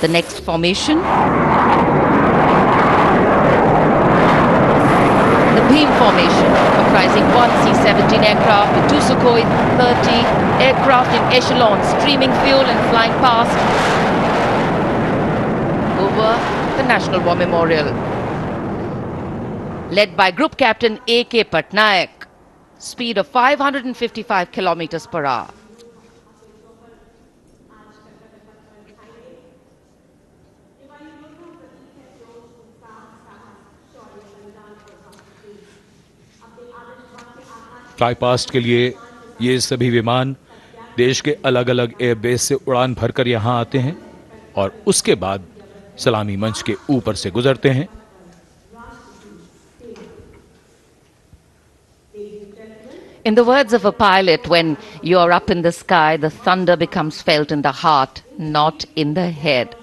The next formation. The beam formation, comprising one C-17 aircraft with two Sukhoi 30 aircraft in echelons, streaming fuel and flying past over the National War Memorial. Led by Group Captain A.K. Patnaik, speed of 555 kilometers per hour. Fly past के लिए ये सभी विमान देश के अलग अलग airbase से उड़ान भरकर यहां आते हैं और उसके बाद सलामी मंच के ऊपर से गुजरते हैं। In the words of a pilot, when you are up in the sky, the thunder becomes felt in the heart, not in the head.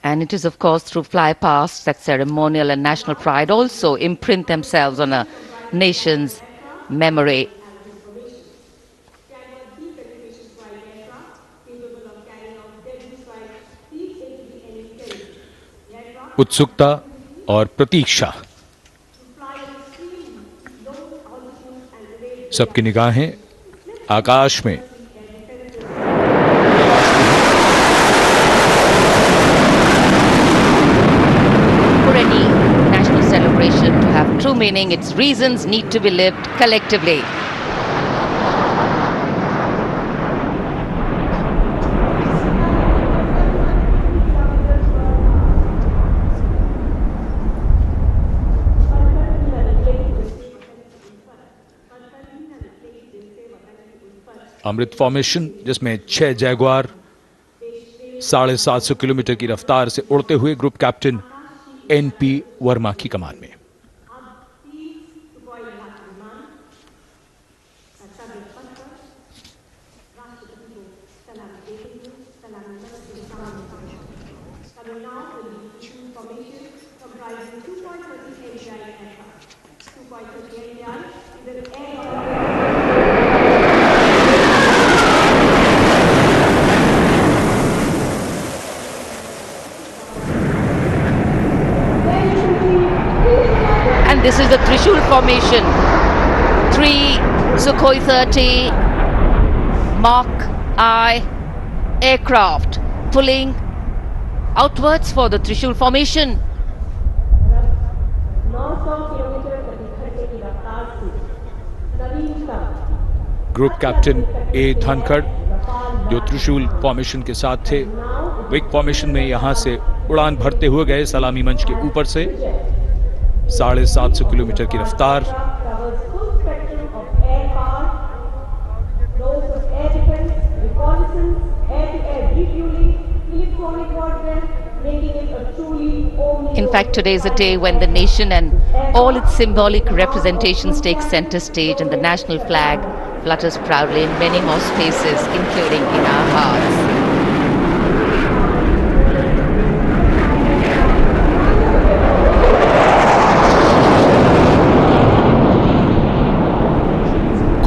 And it is, of course, through flypasts that ceremonial and national pride also imprint themselves on a nation's memory. उत्सुकता और प्रतीक्षा, सबकी निगाहें आकाश में। For any national celebration to have true meaning, its reasons need to be lived collectively. Amrit formation, जिसमें 6 Jaguar 750 kilometre की रफ्तार से उड़ते हुए ग्रुप कैप्टन एनपी वर्मा की कमान में। This is the Trishul formation. 3 Sukhoi 30 Mark I aircraft pulling outwards for the Trishul formation. Group captain A Dhankhar, जो Trishul formation के साथ थे, विक फॉर्मेशन में यहां से उड़ान भरते हुए गए सलामी मंच के ऊपर से। 750 किलोमीटर की रफ्तार। In fact, today is a day when the nation and all its symbolic representations take center stage, and the national flag flutters proudly in many more spaces, including in our hearts.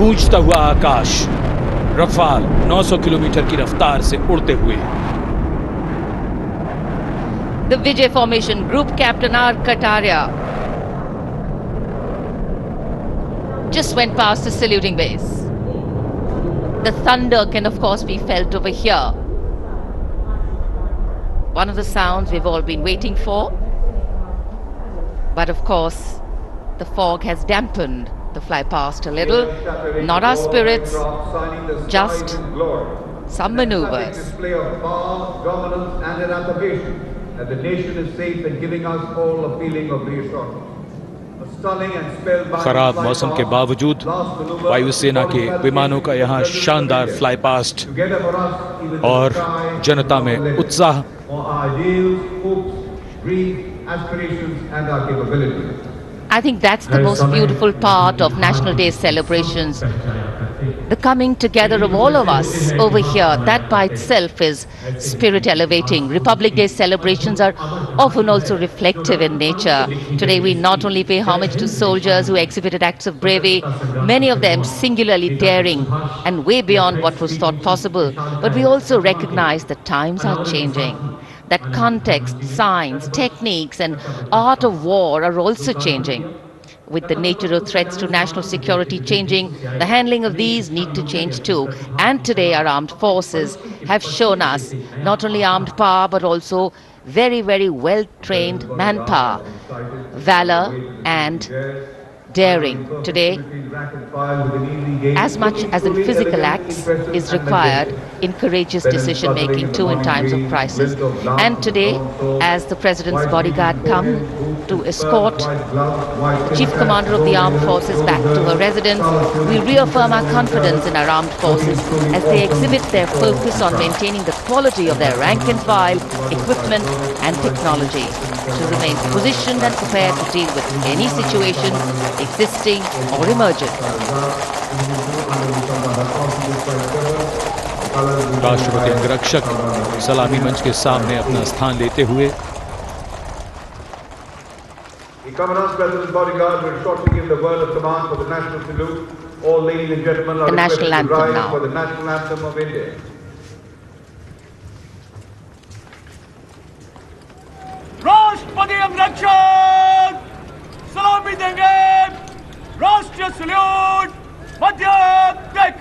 गूंजता हुआ आकाश, Rafale 900 kilometre की रफ्तार से उड़ते हुए। The Vijay formation, Group Captain R. Kartavya just went past the saluting base. The thunder can of course be felt over here. One of the sounds we've all been waiting for. But of course, the fog has dampened the fly past a little. Not our spirits, just some maneuvers. Display of power, dominance and emancipation, that the nation is safe and giving us all a feeling of reassurance. खराब मौसम के बावजूद वायुसेना के विमानों का यहाँ शानदार फ्लाई पास्ट और जनता में उत्साह। I think that's the most beautiful part of National Day celebrations. the coming together of all of us over here, that by itself is spirit elevating. Republic Day celebrations are often also reflective in nature. Today we not only pay homage to soldiers who exhibited acts of bravery, many of them singularly daring and way beyond what was thought possible, but we also recognize that times are changing, that context, science, techniques and art of war are also changing. With the nature of threats to national security changing, the handling of these need to change too. And today our armed forces have shown us not only armed power but also very, very well-trained manpower, valor and daring. Today, as much as in physical acts is required in courageous decision making too in times of crisis. And today, as the President's bodyguard come to escort the Chief Commander of the Armed Forces back to her residence, we reaffirm our confidence in our armed forces as they exhibit their focus on maintaining the quality of their rank and file, equipment and technology to remain positioned and prepared to deal with any situation existing or emerging. राष्ट्रपति अंगरक्षक सलामी मंच के सामने अपना स्थान लेते हुए The Commandant's President's bodyguard will shortly give the word of command for the national salute. All ladies and gentlemen are requested to rise for the national anthem of India. राष्ट्रपति अंगरक्षक सलामी देंगे। राष्ट्रीय सल्यूट मध्य टेक।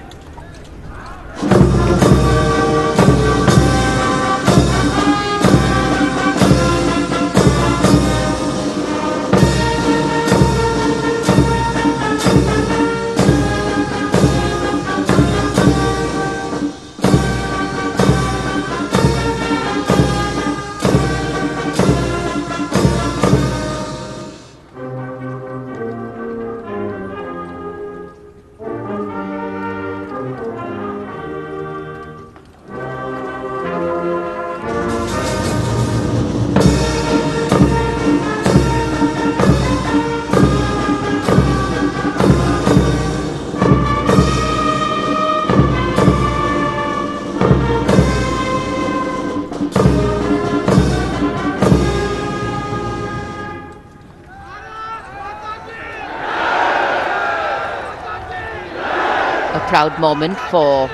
Proud moment for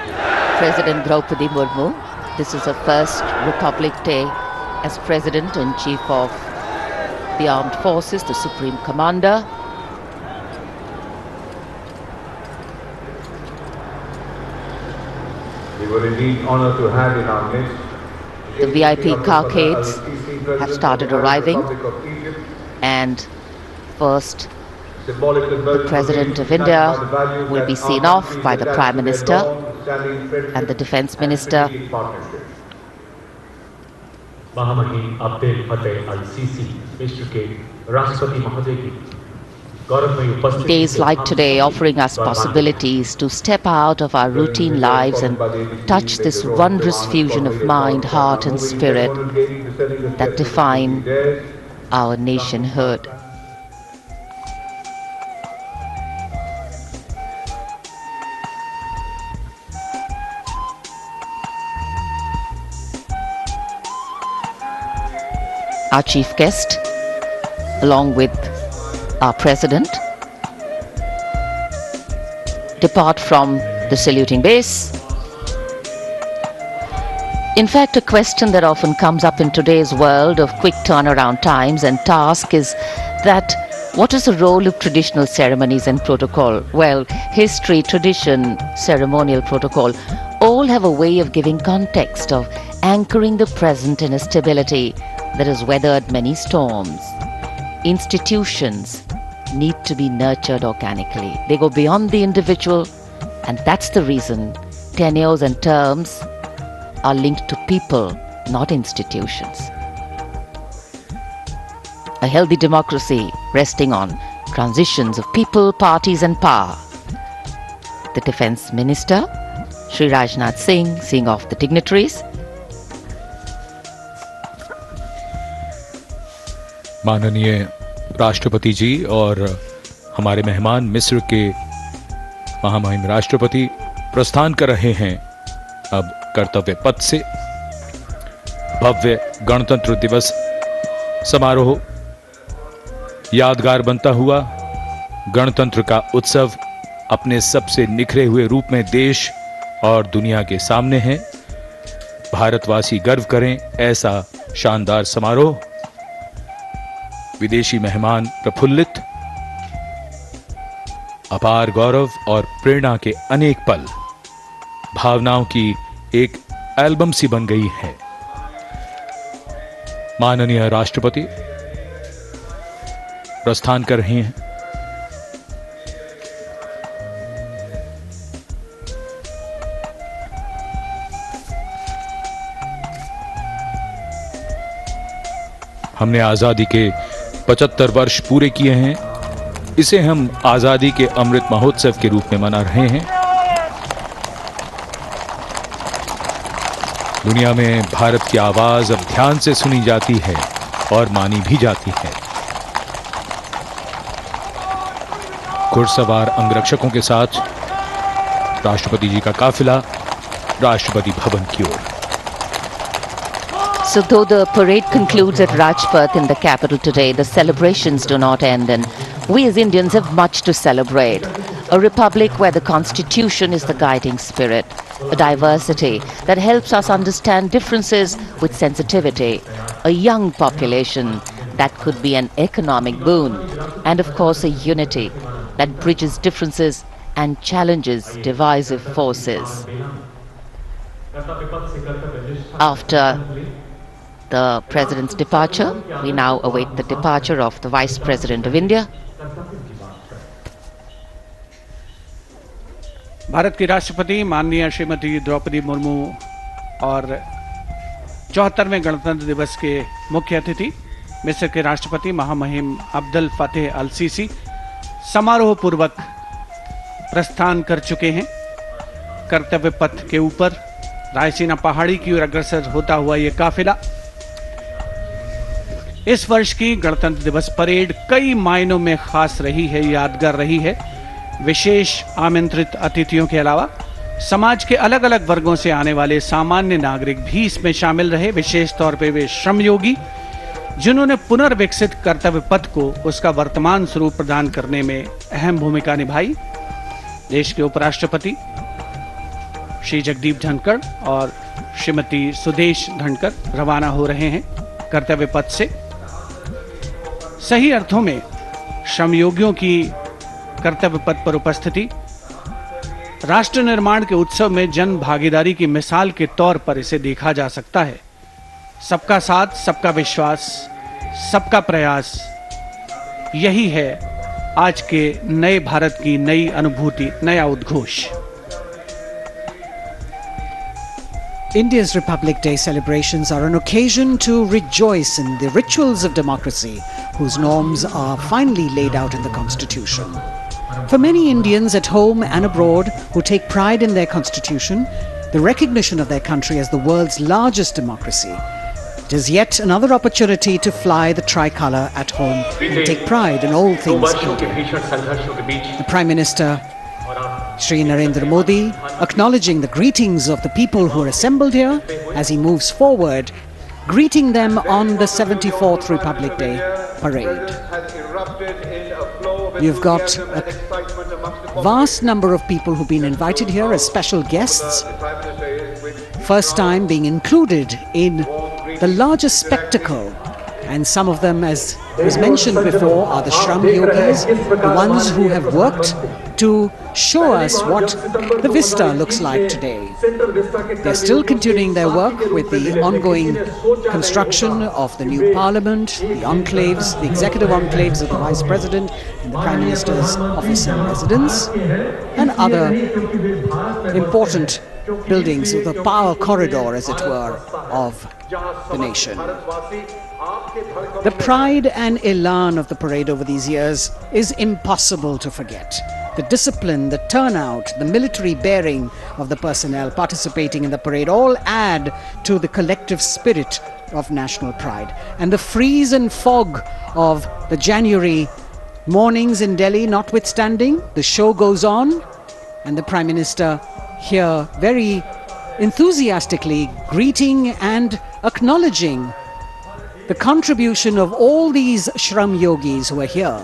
President Droupadi Murmu. This is her first Republic Day as President and Chief of the Armed Forces, the Supreme Commander. We were indeed honored to have in our midst the VIP carcades have started arriving, and first the President of India will be seen off by the Prime Minister and the Defence Minister. महामहिम अब्दुल फतेह अल CC विश्व के राष्ट्रपति महोदय की गौरवमयी उपस्थिति Days like today offering us possibilities to step out of our routine lives and touch this wondrous fusion of mind, heart and spirit that define our nationhood. Our chief guest, along with our President, depart from the saluting base. In fact, a question that often comes up in today's world of quick turnaround times and tasks is that what is the role of traditional ceremonies and protocol? Well, history, tradition, ceremonial protocol all have a way of giving context, of anchoring the present in a stability that has weathered many storms. Institutions need to be nurtured organically. They go beyond the individual, and that's the reason tenures and terms are linked to people, not institutions. A healthy democracy resting on transitions of people, parties and power. The Defence Minister, Shri Rajnath Singh, seeing off the dignitaries. माननीय राष्ट्रपति जी और हमारे मेहमान मिस्र के महामहिम राष्ट्रपति प्रस्थान कर रहे हैं अब कर्तव्य पथ से। भव्य गणतंत्र दिवस समारोह यादगार बनता हुआ गणतंत्र का उत्सव अपने सबसे निखरे हुए रूप में देश और दुनिया के सामने है। भारतवासी गर्व करें ऐसा शानदार समारोह। विदेशी मेहमान प्रफुल्लित, अपार गौरव और प्रेरणा के अनेक पल भावनाओं की एक एल्बम सी बन गई है। माननीय राष्ट्रपति प्रस्थान कर रही हैं। हमने आजादी के 75 वर्ष पूरे किए हैं। इसे हम आजादी के अमृत महोत्सव के रूप में मना रहे हैं। दुनिया में भारत की आवाज अब ध्यान से सुनी जाती है और मानी भी जाती है। घुड़सवार अंगरक्षकों के साथ राष्ट्रपति जी का काफिला राष्ट्रपति भवन की ओर। So though the parade concludes at Rajpath in the capital today, the celebrations do not end, and we as Indians have much to celebrate. A republic where the constitution is the guiding spirit, a diversity that helps us understand differences with sensitivity, a young population that could be an economic boon, and of course a unity that bridges differences and challenges divisive forces. After the President's departure, we now await the departure of the Vice President of India. Bharat की राष्ट्रपति माननीय श्रीमती द्रौपदी मुर्मू और 74वें गणतंत्र दिवस के मुख्य अतिथि मिस्र के राष्ट्रपति महामहिम अब्दुल फतेह अल सीसी समारोह पूर्वक प्रस्थान कर चुके हैं। कर्तव्य पथ के ऊपर रायसीना पहाड़ी की ओर अग्रसर होता हुआ ये काफिला इस वर्ष की गणतंत्र दिवस परेड कई मायनों में खास रही है, यादगार रही है। विशेष आमंत्रित अतिथियों के अलावा समाज के अलग अलग वर्गों से आने वाले सामान्य नागरिक भी इसमें शामिल रहे। विशेष तौर पे वे श्रमयोगी जिन्होंने पुनर्विकसित कर्तव्य पथ को उसका वर्तमान स्वरूप प्रदान करने में अहम भूमिका निभाई। देश के उपराष्ट्रपति श्री जगदीप धनखड़ और श्रीमती सुदेश धनखड़ रवाना हो रहे हैं कर्तव्य पथ से। सही अर्थों में श्रमयोगियों की कर्तव्य पथ पर उपस्थिति राष्ट्र निर्माण के उत्सव में जन भागीदारी की मिसाल के तौर पर इसे देखा जा सकता है। सबका साथ, सबका विश्वास, सबका प्रयास, यही है आज के नए भारत की नई अनुभूति, नया उद्घोष। India's Republic Day celebrations are an occasion to rejoice in the rituals of democracy, whose norms are finally laid out in the Constitution. For many Indians at home and abroad who take pride in their Constitution, the recognition of their country as the world's largest democracy, it is yet another opportunity to fly the tricolour at home and take pride in all things Indian. The Prime Minister Shri Narendra Modi, acknowledging the greetings of the people who are assembled here as he moves forward, greeting them on the 74th Republic Day parade. You've got a vast number of people who've been invited here as special guests, first time being included in the largest spectacle, and some of them, as was mentioned before, are the Shram Yogis, the ones who have worked to show us what the vista looks like today. They're still continuing their work with the ongoing construction of the new parliament, the enclaves, the executive enclaves of the Vice President and the Prime Minister's office and residence, and other important buildings of the power corridor, as it were, of the nation. The pride and elan of the parade over these years is impossible to forget. The discipline, the turnout, the military bearing of the personnel participating in the parade all add to the collective spirit of national pride. And the freeze and fog of the January mornings in Delhi notwithstanding, the show goes on, and the Prime Minister here very enthusiastically greeting and acknowledging the contribution of all these Shram yogis who are here.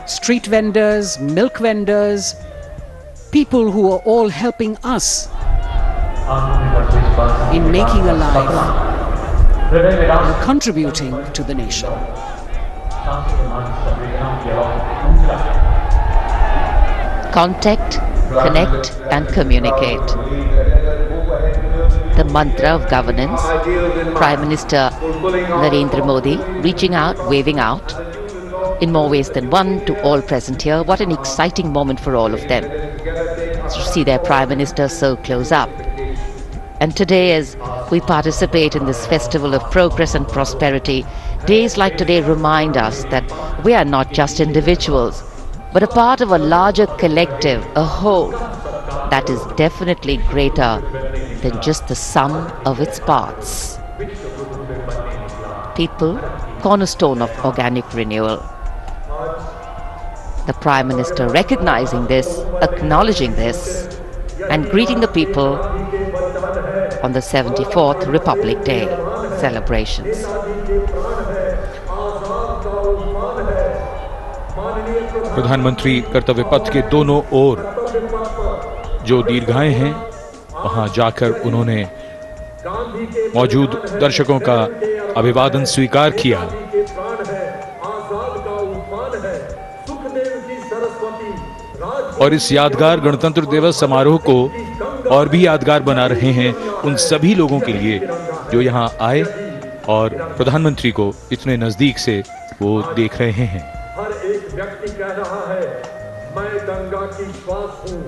Street vendors, milk vendors, people who are all helping us in making a life and contributing to the nation. Contact, connect and communicate. The mantra of governance. Prime Minister Narendra Modi reaching out, waving out in more ways than one to all present here. What an exciting moment for all of them to see their Prime Minister so close up. And today, as we participate in this festival of progress and prosperity, days like today remind us that we are not just individuals, but a part of a larger collective, a whole, that is definitely greater than just the sum of its parts. People, cornerstone of organic renewal. The Prime Minister recognizing this, acknowledging this, and greeting the people on the 74th Republic Day celebrations. प्रधानमंत्री कर्तव्य पथ के दोनों ओर जो दीर्घाएं हैं, वहां जाकर उन्होंने मौजूद दर्शकों का अभिवादन स्वीकार किया और इस यादगार गणतंत्र दिवस समारोह को और भी यादगार बना रहे हैं उन सभी लोगों के लिए जो यहां आए और प्रधानमंत्री को इतने नजदीक से वो देख रहे हैं। हर एक व्यक्ति कह रहा है, मैं गंगा की श्वास हूं,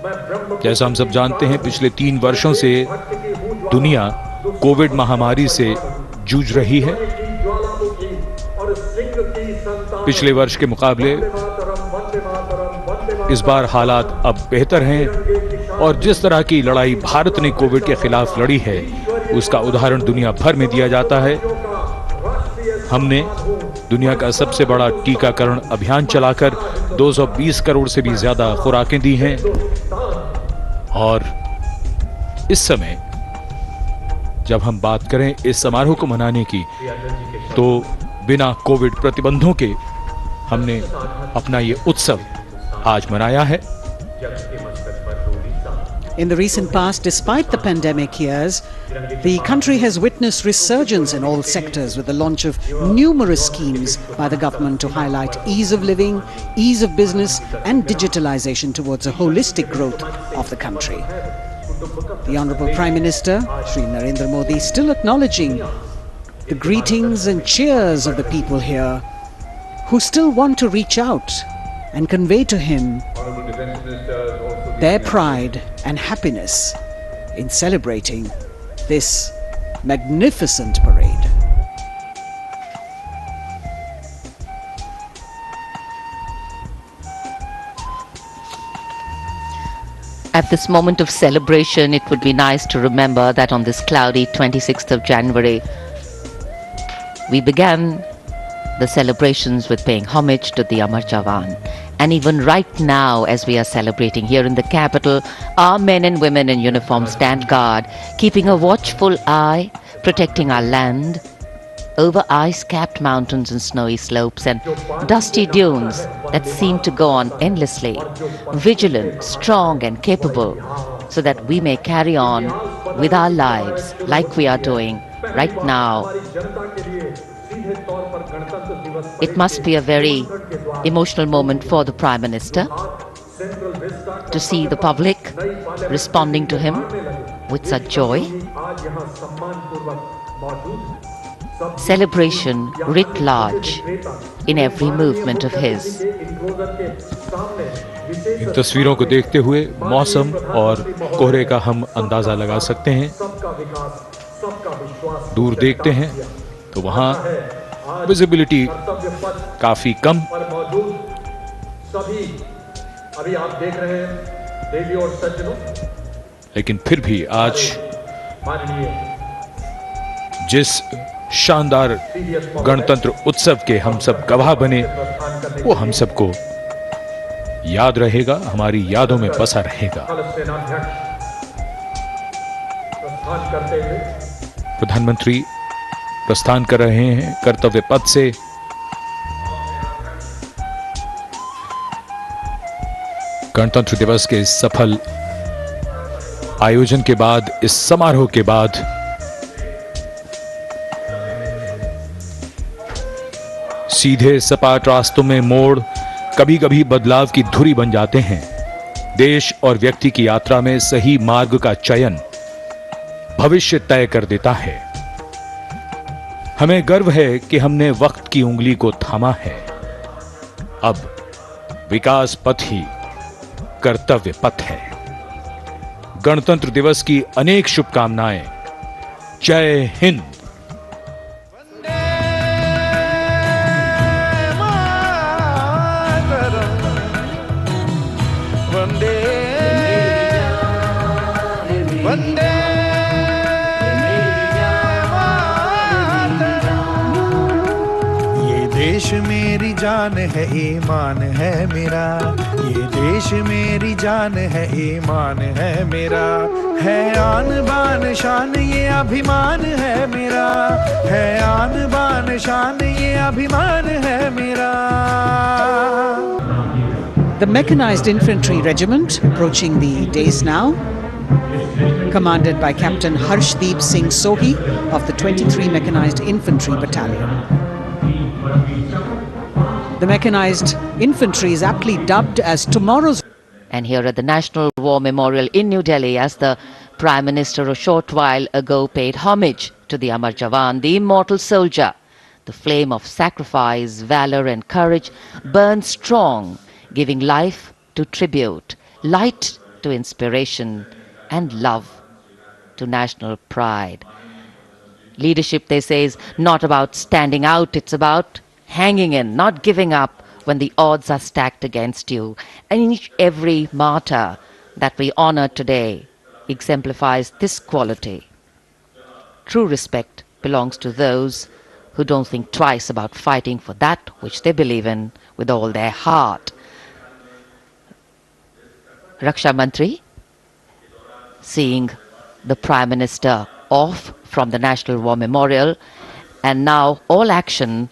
मैं ब्रह्म। जैसा हम सब जानते हैं, पिछले 3 वर्षों से दुनिया कोविड महामारी से जूझ रही है। पिछले वर्ष के मुकाबले इस बार हालात अब बेहतर हैं और जिस तरह की लड़ाई भारत ने कोविड के खिलाफ लड़ी है, उसका उदाहरण दुनिया भर में दिया जाता है। हमने दुनिया का सबसे बड़ा टीकाकरण अभियान चलाकर 220 करोड़ से भी ज्यादा खुराकें दी हैं और इस समय जब हम बात करें इस समारोह को मनाने की, तो बिना कोविड प्रतिबंधों के हमने अपना ये उत्सव आज मनाया है। In the recent past, despite the pandemic years, the country has witnessed resurgence in all sectors with the launch of numerous schemes by the government to highlight ease of living, ease of business and digitalization towards a holistic growth of the country. The Honourable Prime Minister, Shri Narendra Modi, still acknowledging the greetings and cheers of the people here who still want to reach out and convey to him their pride and happiness in celebrating this magnificent parade. At this moment of celebration, it would be nice to remember that on this cloudy 26th of January, we began the celebrations with paying homage to the Amar Jawan. And even right now, as we are celebrating here in the capital, our men and women in uniform stand guard, keeping a watchful eye, protecting our land over ice-capped mountains and snowy slopes and dusty dunes that seem to go on endlessly, vigilant, strong and capable, so that we may carry on with our lives like we are doing right now. It must be a very emotional moment for the Prime Minister to see the public responding to him with such joy. Celebration writ large in every movement of his. इन तस्वीरों को देखते हुए मौसम और कोहरे का हम अंदाजा लगा सकते हैं। दूर देखते हैं तो वहां विजिबिलिटी काफी कम, अभी आप देख रहे हैं देवी और सज्जनों, लेकिन फिर भी आज जिस शानदार गणतंत्र उत्सव के हम सब गवाह बने, वो हम सबको याद रहेगा, हमारी यादों में बसा रहेगा। प्रस्थान करते हुए प्रधानमंत्री प्रस्थान कर रहे हैं कर्तव्य पथ से। गणतंत्र दिवस के सफल आयोजन के बाद, इस समारोह के बाद सीधे सपाट रास्तों में मोड़ कभी कभी बदलाव की धुरी बन जाते हैं। देश और व्यक्ति की यात्रा में सही मार्ग का चयन भविष्य तय कर देता है। हमें गर्व है कि हमने वक्त की उंगली को थामा है। अब विकास पथ ही कर्तव्य पथ है। गणतंत्र दिवस की अनेक शुभकामनाएं। जय हिंद। ये देश मेरी जान है, ईमान है मेरा। ये देश मेरी जान है, ईमान है मेरा। है आन बान शान ये अभिमान है मेरा। है आन बान शान ये अभिमान है मेरा। The Mechanized Infantry Regiment approaching the dais now, commanded by Captain Harshdeep Singh Sohi of the 23 Mechanized Infantry Battalion. The Mechanized Infantry is aptly dubbed as tomorrow's. And here at the National War Memorial in New Delhi, as the Prime Minister a short while ago paid homage to the Amar Jawan, the immortal soldier, the flame of sacrifice, valor and courage burns strong, giving life to tribute, light to inspiration, and love to national pride. Leadership, they say, is not about standing out, it's about hanging in, not giving up when the odds are stacked against you. And every martyr that we honor today exemplifies this quality. True respect belongs to those who don't think twice about fighting for that which they believe in with all their heart. Raksha Mantri, seeing the Prime Minister off from the National War Memorial, and now all action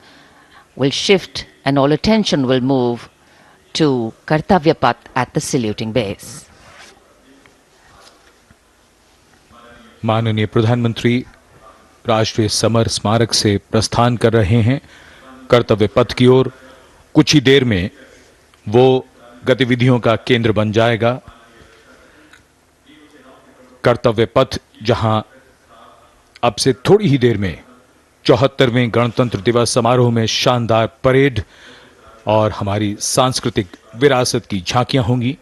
will shift and all attention will move to Kartavya Path at the saluting base. माननीय प्रधानमंत्री राष्ट्रीय summer स्मारक से प्रस्थान कर रहे हैं कर्तव्य पथ की ओर। कुछ ही देर में वो गतिविधियों का केंद्र बन जाएगा। कर्तव्य पथ जहां अब से थोड़ी ही देर में 74वें गणतंत्र दिवस समारोह में शानदार परेड और हमारी सांस्कृतिक विरासत की झांकियां होंगी।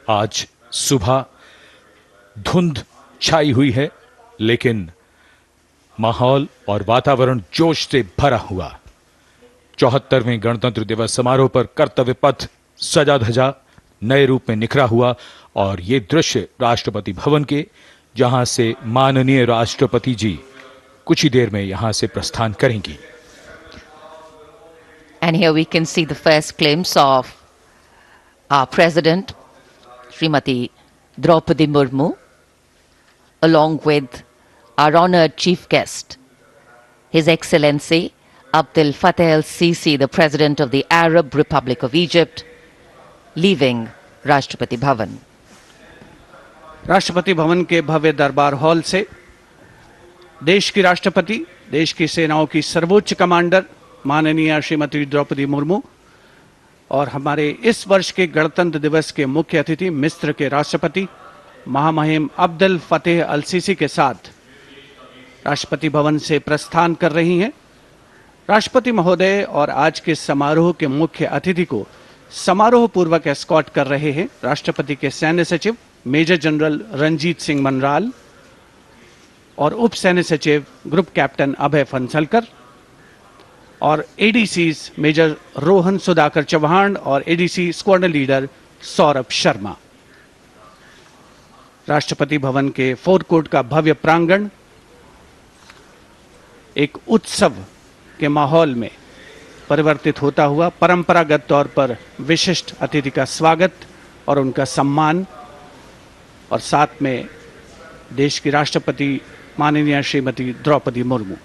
आज सुबह धुंध छाई हुई है, लेकिन माहौल और वातावरण जोश से भरा हुआ। 74वें गणतंत्र दिवस समारोह पर कर्तव्य पथ सजा धजा नए रूप में निखरा हुआ और ये दृश्य राष्ट्रपति भवन के, जहां से माननीय राष्ट्रपति जी कुछ ही देर में यहां से प्रस्थान करेंगी। And here we can see the first glimpse of our President, Srimati Droupadi Murmu, along with our honored chief guest, His Excellency Abdel Fattah el-Sisi, the President of the Arab Republic of Egypt, leaving Rashtrapati Bhavan. Rashtrapati Bhavan के भव्य दरबार hall से देश की राष्ट्रपति, देश की सेनाओं की सर्वोच्च कमांडर माननीय श्रीमती द्रौपदी मुर्मू और हमारे इस वर्ष के गणतंत्र दिवस के मुख्य अतिथि मिस्र के राष्ट्रपति महामहिम अब्देल फतेह अल सीसी के साथ राष्ट्रपति भवन से प्रस्थान कर रही हैं। राष्ट्रपति महोदय और आज के समारोह के मुख्य अतिथि को समारोह पूर्वक एस्कॉर्ट कर रहे हैं राष्ट्रपति के सैन्य सचिव मेजर जनरल रंजीत सिंह मनराल और उप सैन्य सचिव ग्रुप कैप्टन अभय फंसलकर। और एडीसीज मेजर रोहन सुधाकर चौहान और ADC squadron leader Saurabh Sharma. Rashtrapati Bhavan के फोर्ट कोर्ट का भव्य प्रांगण एक उत्सव के माहौल में परिवर्तित होता हुआ परंपरागत तौर पर विशिष्ट अतिथि का स्वागत और उनका सम्मान, और साथ में देश की राष्ट्रपति माननीय Shrimati Draupadi Murmu.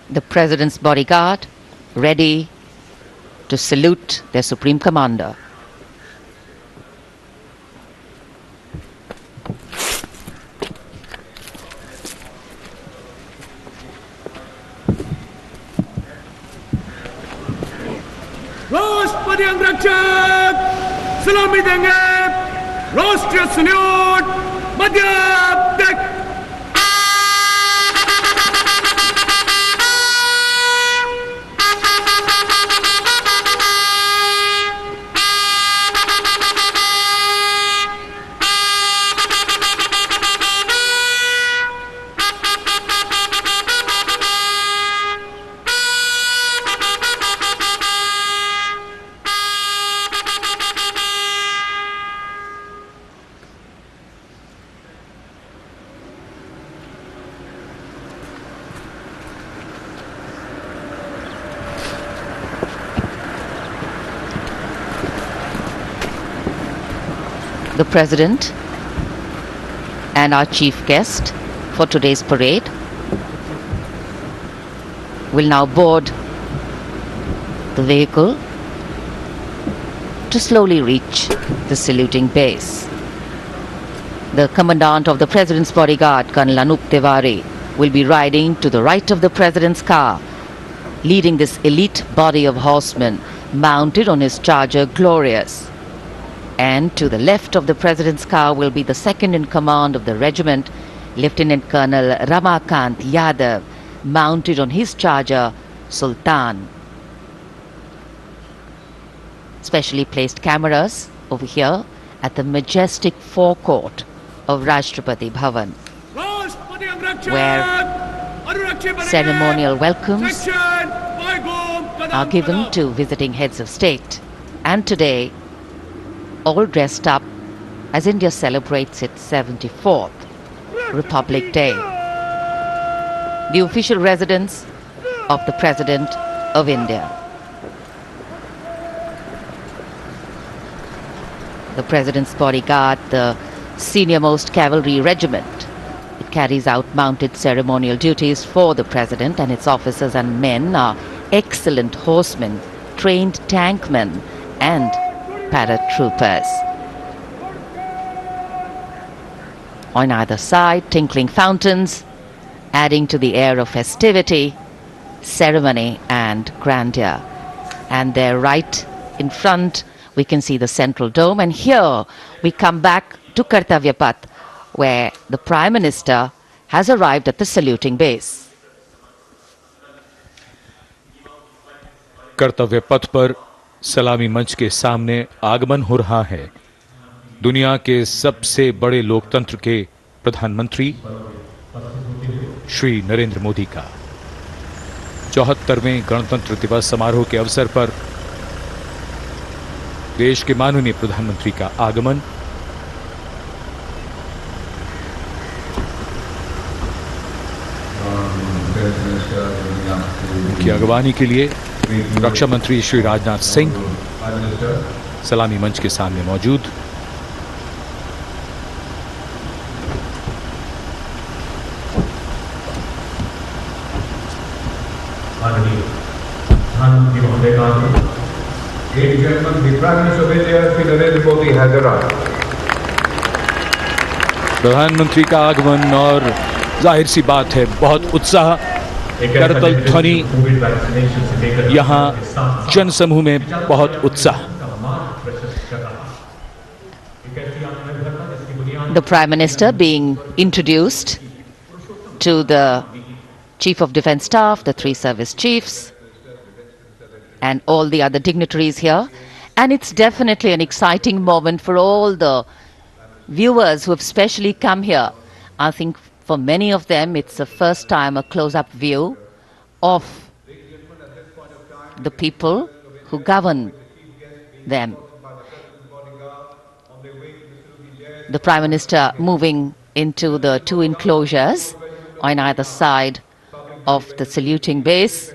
The President's bodyguard ready to salute their Supreme Commander. राष्ट्रपति अंगरक्षक सलामी देंगे। राष्ट्रीय सल्यूट मध्य तक। The President and our chief guest for today's parade will now board the vehicle to slowly reach the saluting base. The Commandant of the President's bodyguard, Colonel Anup Tiwari, will be riding to the right of the President's car, leading this elite body of horsemen mounted on his charger Glorious. And to the left of the President's car will be the second in command of the regiment, Lieutenant Colonel Ramakant Yadav, mounted on his charger Sultan. Specially placed cameras over here at the majestic forecourt of Rashtrapati Bhavan, where ceremonial welcomes are given to visiting heads of state. And today, all dressed up as India celebrates its 74th Republic Day. The official residence of the President of India. The President's bodyguard, the senior-most cavalry regiment. It carries out mounted ceremonial duties for the President, and its officers and men are excellent horsemen, trained tankmen and paratroopers. On either side, tinkling fountains, adding to the air of festivity, ceremony and grandeur. And there right in front, we can see the central dome. And here we come back to Kartavya Path, where the Prime Minister has arrived at the saluting base. कर्तव्य पथ पर सलामी मंच के सामने आगमन हो रहा है दुनिया के सबसे बड़े लोकतंत्र के प्रधानमंत्री श्री नरेंद्र मोदी का 74वें गणतंत्र दिवस समारोह के अवसर पर देश के माननीय प्रधानमंत्री का आगमन। उनकी अगवानी के लिए रक्षा मंत्री श्री राजनाथ सिंह सलामी मंच के सामने मौजूद। प्रधानमंत्री का आगमन और जाहिर सी बात है बहुत उत्साह, करतल ध्वनि, यहाँ जनसमूह में बहुत उत्साह। The Prime Minister being introduced to the Chief of Defence Staff, the 3 service chiefs, and all the other dignitaries here. And it's definitely an exciting moment for all the viewers who have specially come here, I think for many of them it's the first time a close-up view of the people who govern them. The Prime Minister moving into the two enclosures on either side of the saluting base,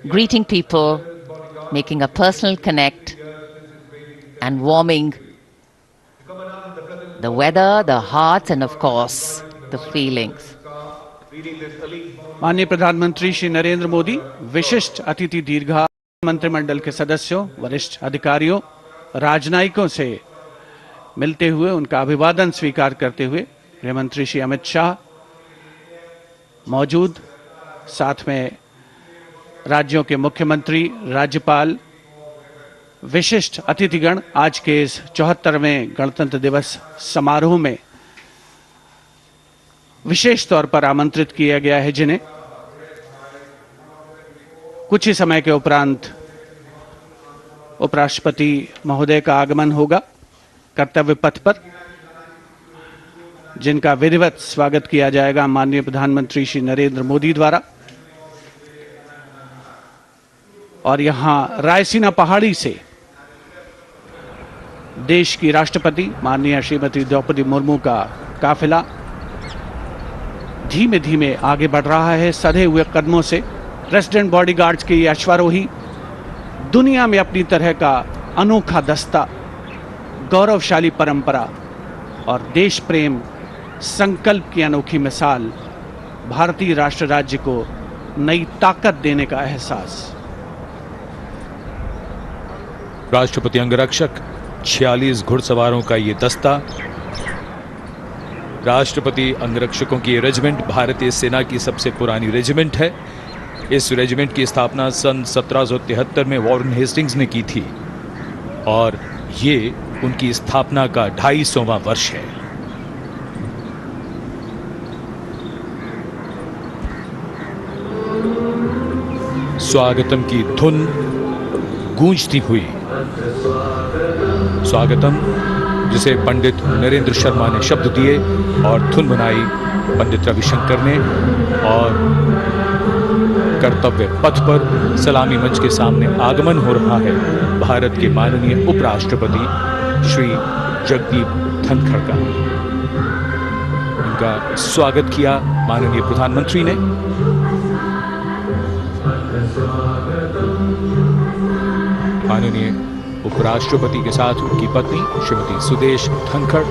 greeting people, making a personal connect and warming the weather, the hearts and of course the feelings. माननीय प्रधानमंत्री श्री नरेंद्र मोदी विशिष्ट अतिथि दीर्घा मंत्रिमंडल के सदस्यों, वरिष्ठ अधिकारियों, राजनयिकों से मिलते हुए उनका अभिवादन स्वीकार करते हुए गृह मंत्री श्री अमित शाह मौजूद, साथ में राज्यों के मुख्यमंत्री, राज्यपाल, विशिष्ट अतिथिगण आज के इस 74वें गणतंत्र दिवस समारोह में विशेष तौर पर आमंत्रित किया गया है, जिन्हें कुछ ही समय के उपरांत उपराष्ट्रपति महोदय का आगमन होगा कर्तव्य पथ पर, जिनका विधिवत स्वागत किया जाएगा माननीय प्रधानमंत्री श्री नरेंद्र मोदी द्वारा। और यहां रायसीना पहाड़ी से देश की राष्ट्रपति माननीय श्रीमती द्रौपदी मुर्मू का काफिला धीमे धीमे आगे बढ़ रहा है सधे हुए कदमों से। प्रेसिडेंट बॉडीगार्ड्स के ये अश्वारोही दुनिया में अपनी तरह का अनोखा दस्ता, गौरवशाली परंपरा और देश प्रेम संकल्प की अनोखी मिसाल, भारतीय राष्ट्र राज्य को नई ताकत देने का एहसास। राष्ट्रपति अंगरक्षक 46 घुड़सवारों का ये दस्ता, राष्ट्रपति अंगरक्षकों की रेजिमेंट भारतीय सेना की सबसे पुरानी रेजिमेंट है। इस रेजिमेंट की स्थापना सन 1773 में वॉरेन हेस्टिंग्स ने की थी और ये उनकी स्थापना का 250वां वर्ष है। स्वागतम की धुन गूंजती हुई, स्वागतम जिसे पंडित नरेंद्र शर्मा ने शब्द दिए और धुन बनाई पंडित रविशंकर ने, और कर्तव्य पथ पर सलामी मंच के सामने आगमन हो रहा है भारत के माननीय उपराष्ट्रपति श्री जगदीप धनखड़ का। उनका स्वागत किया माननीय प्रधानमंत्री ने। माननीय उपराष्ट्रपति के साथ उनकी पत्नी Shrimati Sudesh Dhankhar,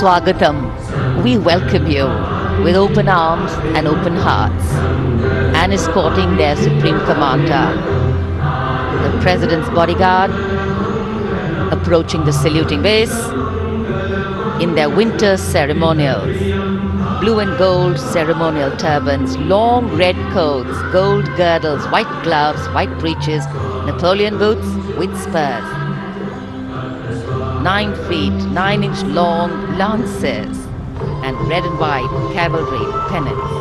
Swagatam, we welcome you with open arms and open hearts, and escorting their Supreme Commander, the President's bodyguard, approaching the saluting base in their winter ceremonials. Blue and gold ceremonial turbans, long red coats, gold girdles, white gloves, white breeches, Napoleon boots with spurs. 9 feet, 9-inch long lances and red and white cavalry pennants.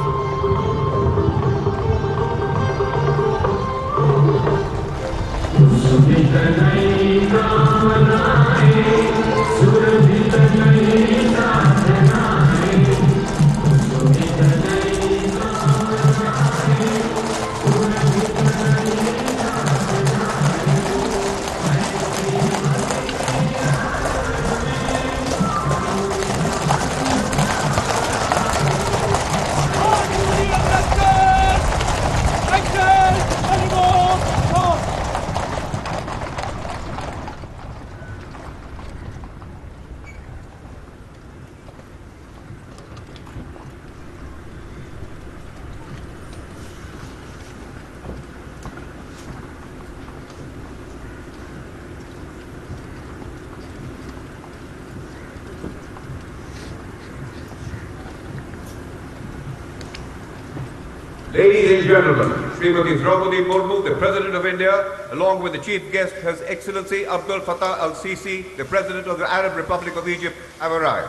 Ladies and gentlemen, Srimati Droupadi Murmu, the President of India, along with the Chief Guest, His Excellency Abdul Fattah al-Sisi, the President of the Arab Republic of Egypt, have arrived.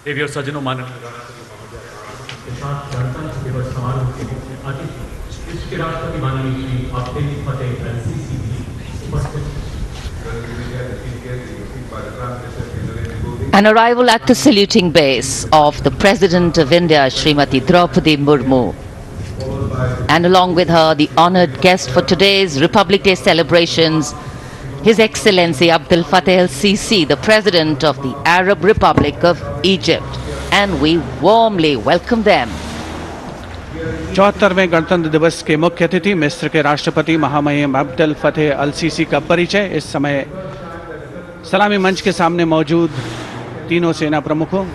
देवी और सज्जनों, माननीय के साथ गणतंत्र दिवस समारोह के मुख्य अतिथि विश्व के राष्ट्रपति माननीय श्री अब्दुल फतेह अल-सीसी भी उपस्थित हैं। An arrival at the saluting base of the President of India, Srimati Droupadi Murmu, and along with her, the honoured guest for today's Republic Day celebrations, His Excellency Abdul Fattah al-Sisi, the President of the Arab Republic of Egypt, and we warmly welcome them. 74वें गणतंत्र दिवस के मुख्य अतिथि मिस्र के राष्ट्रपति महामहिम अब्दुल फतेह अल-सीसी का परिचय इस समय सलामी मंच के सामने मौजूद तीनों सेना प्रमुखों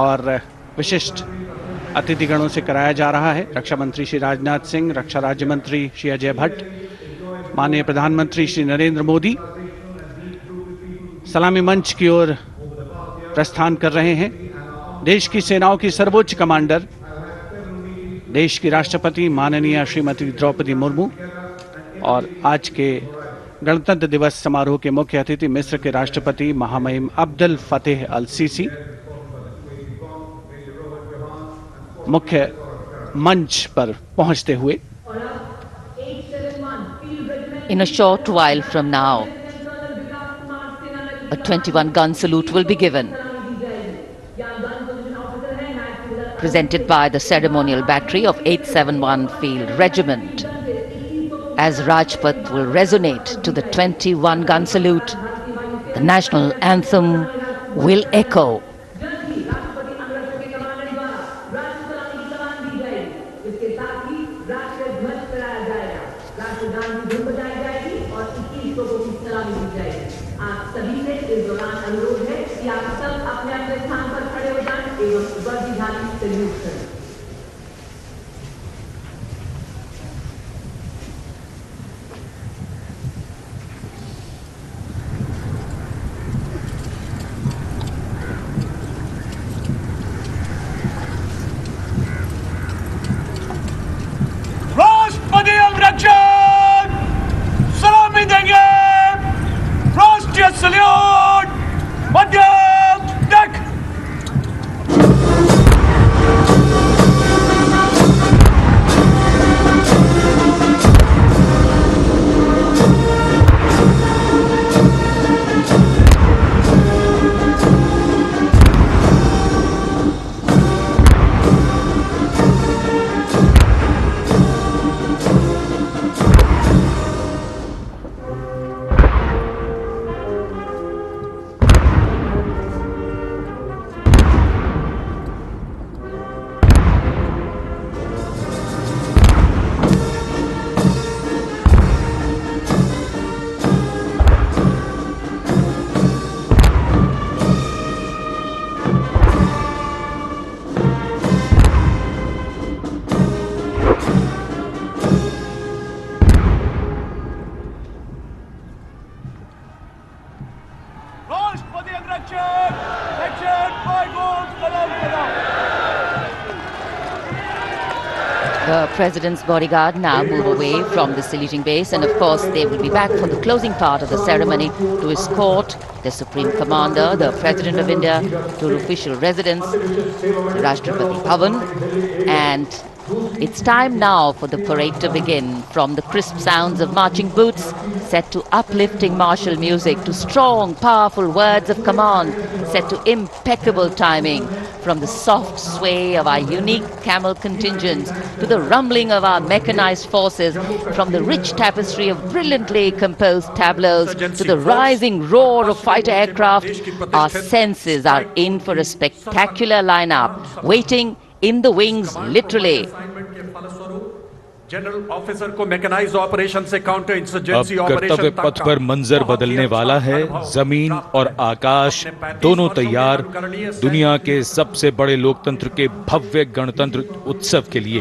और विशिष्ट अतिथिगणों से कराया जा रहा है। रक्षा मंत्री श्री राजनाथ सिंह, रक्षा राज्य मंत्री श्री अजय भट्ट, माननीय प्रधानमंत्री श्री नरेंद्र मोदी सलामी मंच की ओर प्रस्थान कर रहे हैं। देश की सेनाओं की सर्वोच्च कमांडर, देश की राष्ट्रपति माननीय श्रीमती द्रौपदी मुर्मू और आज के गणतंत्र दिवस समारोह के मुख्य अतिथि मिस्र के राष्ट्रपति महामहिम अब्दुल फतेह अल-सीसी मुख्य मंच पर पहुंचते हुए In a short while from now, a 21-gun salute will be given, presented by the ceremonial battery of 871 Field Regiment. As Rajpath will resonate to the 21-gun salute, the national anthem will echo. राष्ट्रपति अग्रजन सलामी देंगे। राष्ट्रीय salute मध्यम तक। The President's bodyguard now move away from the saluting base, and of course they will be back for the closing part of the ceremony to escort the Supreme Commander, the President of India, to her official residence, the Rashtrapati Bhavan. And it's time now for the parade to begin. From the crisp sounds of marching boots set to uplifting martial music, to strong, powerful words of command set to impeccable timing, from the soft sway of our unique camel contingents to the rumbling of our mechanized forces, from the rich tapestry of brilliantly composed tableaus to the rising roar of fighter aircraft, our senses are in for a spectacular lineup, waiting in the wings literally. General officer को mechanised operation से counter insurgency अब कर्तव्य पथ पर मंजर बदलने वाला है। जमीन और आकाश दोनों तैयार दुनिया के सबसे बड़े लोकतंत्र के भव्य गणतंत्र उत्सव के लिए।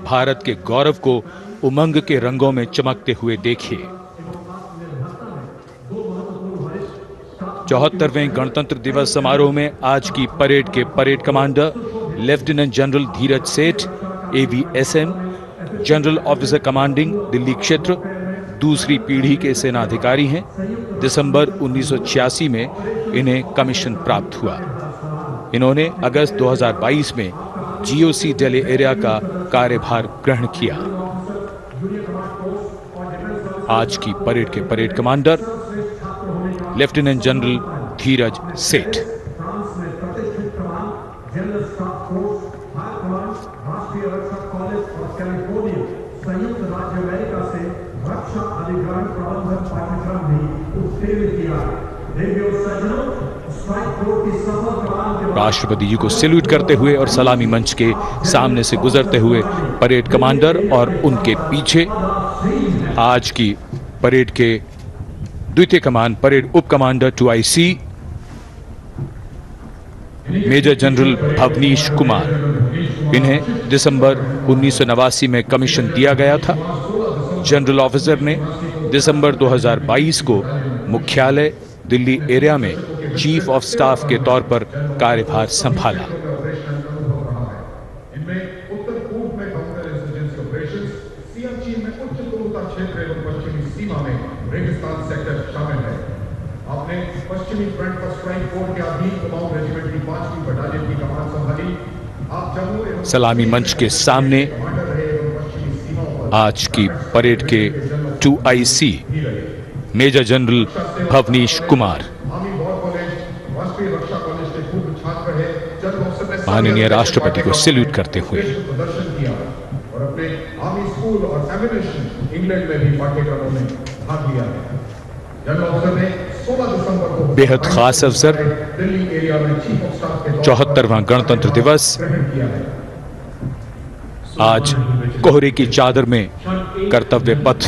भारत के गौरव को उमंग के रंगों में चमकते हुए देखिए। 74वें गणतंत्र दिवस समारोह में आज की परेड के परेड कमांडर लेफ्टिनेंट जनरल धीरज सेठ, AVSM, general officer commanding Delhi क्षेत्र, दूसरी पीढ़ी के सेनाधिकारी हैं। दिसंबर 1986 में इन्हें कमीशन प्राप्त हुआ। इन्होंने अगस्त 2022 में जीओसी दिल्ली एरिया का कार्यभार ग्रहण किया। आज की परेड के परेड कमांडर लेफ्टिनेंट जनरल धीरज सेठ। राष्ट्रपति जी को सैल्यूट करते हुए और सलामी मंच के सामने से गुजरते हुए परेड कमांडर और उनके पीछे आज की परेड के द्वितीय कमान परेड उप commander 2IC major general Bhavnish Kumar. इन्हें दिसंबर 1989 में कमीशन दिया गया था। जनरल ऑफिसर ने दिसंबर 2022 को मुख्यालय दिल्ली एरिया में चीफ ऑफ स्टाफ के तौर पर कार्यभार संभाला। इनमें उत्तर पूर्व में काउंटर इंसर्जेंसी ऑपरेशंस, सियाचिन में उच्च क्रूरता क्षेत्र एवं पश्चिमी सीमा में रेगिस्तान सेक्टर शामिल है। आपने पश्चिमी फ्रंट पर स्ट्राइक फोर्स के अधीन कुमाऊं रेजिमेंट की 5वीं बटालियन की कमान संभाली। आप जम्मू एवं सलामी मंच के सामने आज की परेड के 2IC major general Bhavnish Kumar. माननीय राष्ट्रपति को सैल्यूट करते हुए और अपने आर्मी स्कूल और एमिनेशन इंग्लैंड में भी पाठ्यक्रमों में भाग लिया है। जनरल ऑफिसर ने 16 दिसंबर को बेहद खास अवसर दिल्ली एरिया में चीफ ऑफ स्टाफ के 74वां गणतंत्र दिवस। आज कोहरे की चादर में कर्तव्य पथ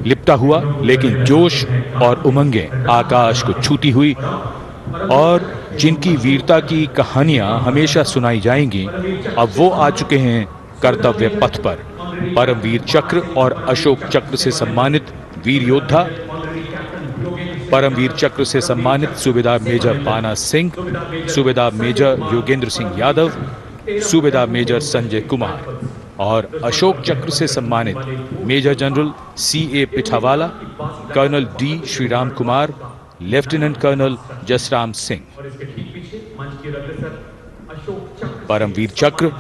लिपटा हुआ, लेकिन जोश और उमंगें आकाश को छूती हुई और जिनकी वीरता की कहानियां हमेशा सुनाई जाएंगी, अब वो आ चुके हैं कर्तव्य पथ पर। परमवीर चक्र और अशोक चक्र से सम्मानित वीर योद्धा, परमवीर चक्र से सम्मानित सूबेदार मेजर पाना सिंह, सूबेदार मेजर योगेंद्र सिंह यादव, सूबेदार मेजर संजय कुमार और अशोक चक्र से सम्मानित major general CA Pithawala, colonel D Shriram Kumar, lieutenant colonel Jasram Singh. Paramvir Chakra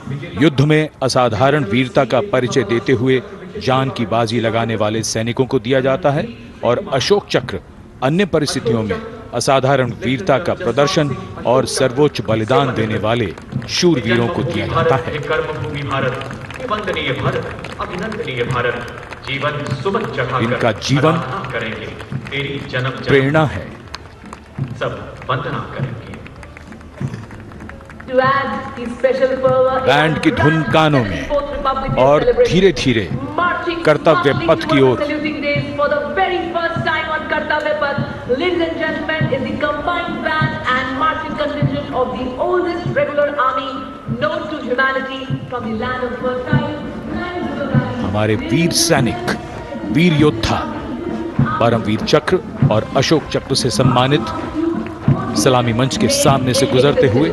युद्ध में असाधारण वीरता का परिचय देते हुए जान की बाजी लगाने वाले सैनिकों को दिया जाता है और अशोक चक्र अन्य परिस्थितियों में असाधारण वीरता का प्रदर्शन और सर्वोच्च बलिदान देने वाले शूरवीरों को दिया जाता है। वंदनीय भारत, अभिनंदनीय भारत, जीवन सुमन चढ़ाकर इनका जीवन करेंगे, तेरी जन्म प्रेरणा है। सब वंदना करेंगे। बैंड की धुन कानों में और धीरे धीरे कर्तव्य पथ की ओर। Ladies and gentlemen, is the combined band and marching contingent of the oldest regular army known to humanity from the land of fertile. हमारे वीर सैनिक, वीर योद्धा परमवीर चक्र और अशोक चक्र से सम्मानित सलामी मंच के सामने से गुजरते हुए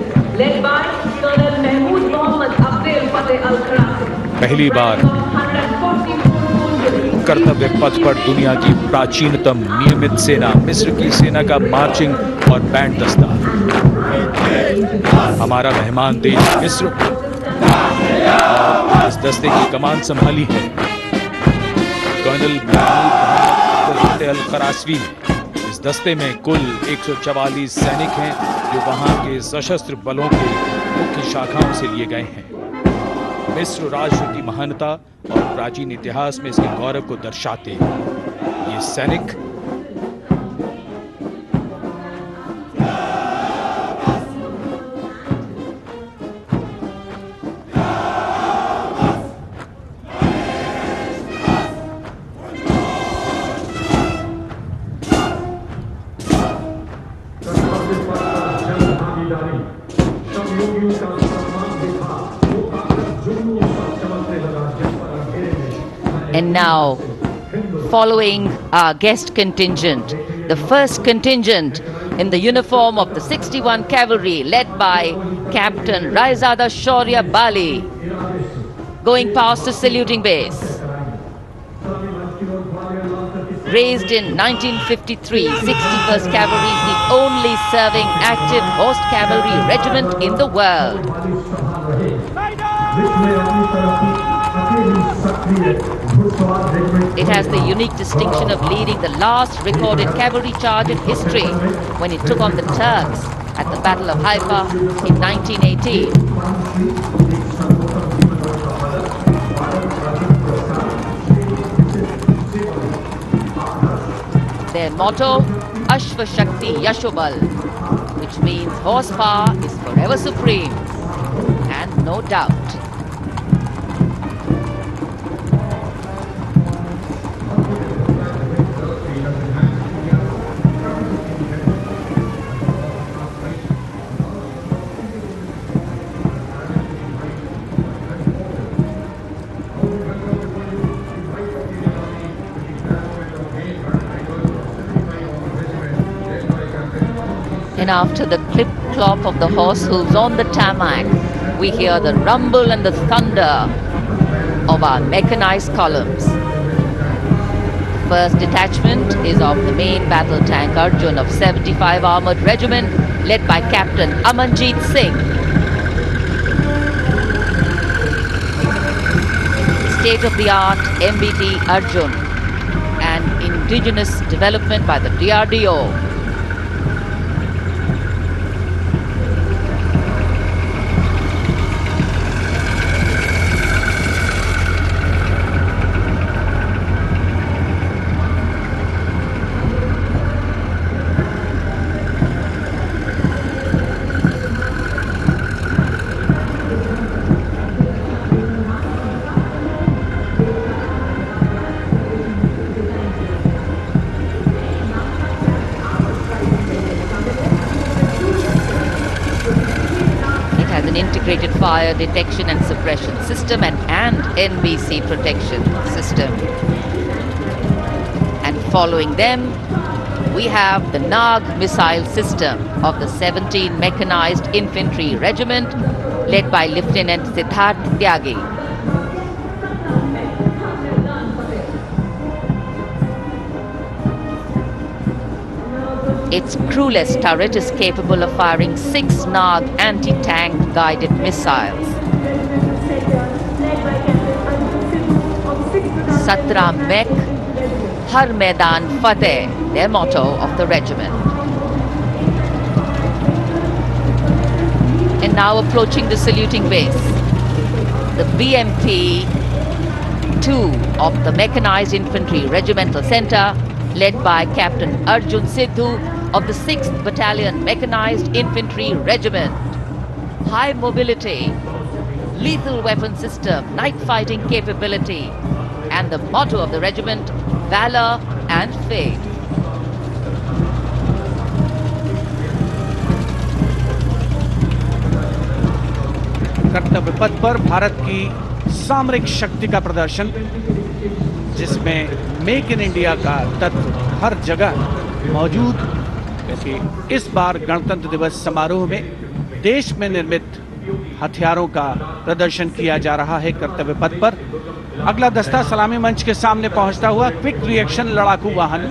पहली बार कर्तव्य पथ पर दुनिया की प्राचीनतम नियमित सेना मिस्र की सेना का मार्चिंग और बैंड दस्ता। हमारा मेहमान देश मिस्र और इस दस्ते की कमान संभाली है कर्नल अल खरासवी ने। इस दस्ते में कुल 144 सैनिक हैं जो वहां के सशस्त्र बलों के मुख्य शाखाओं से लिए गए हैं। मिस्र राष्ट्र की महानता और प्राचीन इतिहास में इसके गौरव को दर्शाते ये सैनिक And now, following our guest contingent, the first contingent in the uniform of the 61 Cavalry led by Captain Raizada Shaurya Bali. going past the saluting base. Raised in 1953, 61st Cavalry is the only serving active horse cavalry regiment in the world. It has the unique distinction of leading the last recorded cavalry charge in history when it took on the Turks at the Battle of Haifa in 1918. Their motto, Ashva Shakti Yashobal, which means horsepower is forever supreme, and no doubt. And after the clip-clop of the horse hooves on the tarmac, we hear the rumble and the thunder of our mechanized columns. First detachment is of the main battle tank Arjun of 75 Armoured Regiment, led by Captain Amanjeet Singh. State-of-the-art MBT Arjun, an indigenous development by the DRDO. Integrated fire detection and suppression system and NBC protection system. And following them, we have the Nag missile system of the 17 Mechanized Infantry Regiment, led by Lieutenant Siddharth Tyagi. Its crewless turret is capable of firing 6 Nag anti-tank guided missiles. Satra Mek, Har Maidan Fateh, their motto of the regiment. And now approaching the saluting base, the BMP 2 of the Mechanized Infantry Regimental Center, led by Captain Arjun Sidhu of the 6th Battalion Mechanized Infantry Regiment. High mobility, lethal weapon system, night fighting capability, and the motto of the regiment, valor and faith. कर्तव्य पथ पर भारत की सामरिक शक्ति का प्रदर्शन, जिसमें make in India का तत्व हर जगह मौजूद। जैसे इस बार गणतंत्र दिवस समारोह में देश में निर्मित हथियारों का प्रदर्शन किया जा रहा है कर्तव्य पथ पर। अगला दस्ता सलामी मंच के सामने पहुंचता हुआ क्विक रिएक्शन लड़ाकू वाहन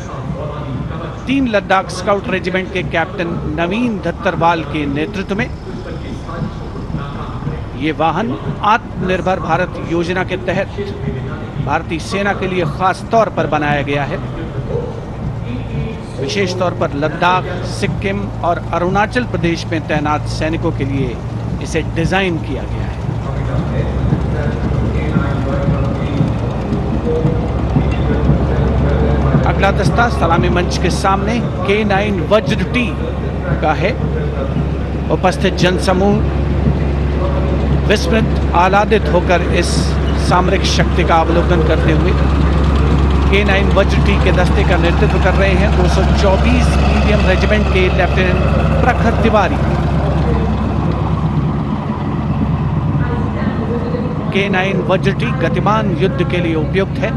3 लद्दाख स्काउट रेजिमेंट के कैप्टन नवीन धत्तरवाल के नेतृत्व में। ये वाहन आत्मनिर्भर भारत योजना के तहत भारतीय सेना के लिए खास तौर पर बनाया गया है। विशेष तौर पर लद्दाख, सिक्किम और अरुणाचल प्रदेश में तैनात सैनिकों के लिए इसे डिजाइन किया गया है। अगला दस्ता सलामी मंच के सामने K9 वज्र टी का है। उपस्थित जनसमूह विस्मृत आह्लादित होकर इस सामरिक शक्ति का अवलोकन करते हुए K9 वज्र टी के दस्ते का नेतृत्व कर रहे हैं 224 मीडियम रेजिमेंट के लेफ्टिनेंट प्रखर तिवारी। K9 वज्र टी गतिमान युद्ध के लिए उपयुक्त है।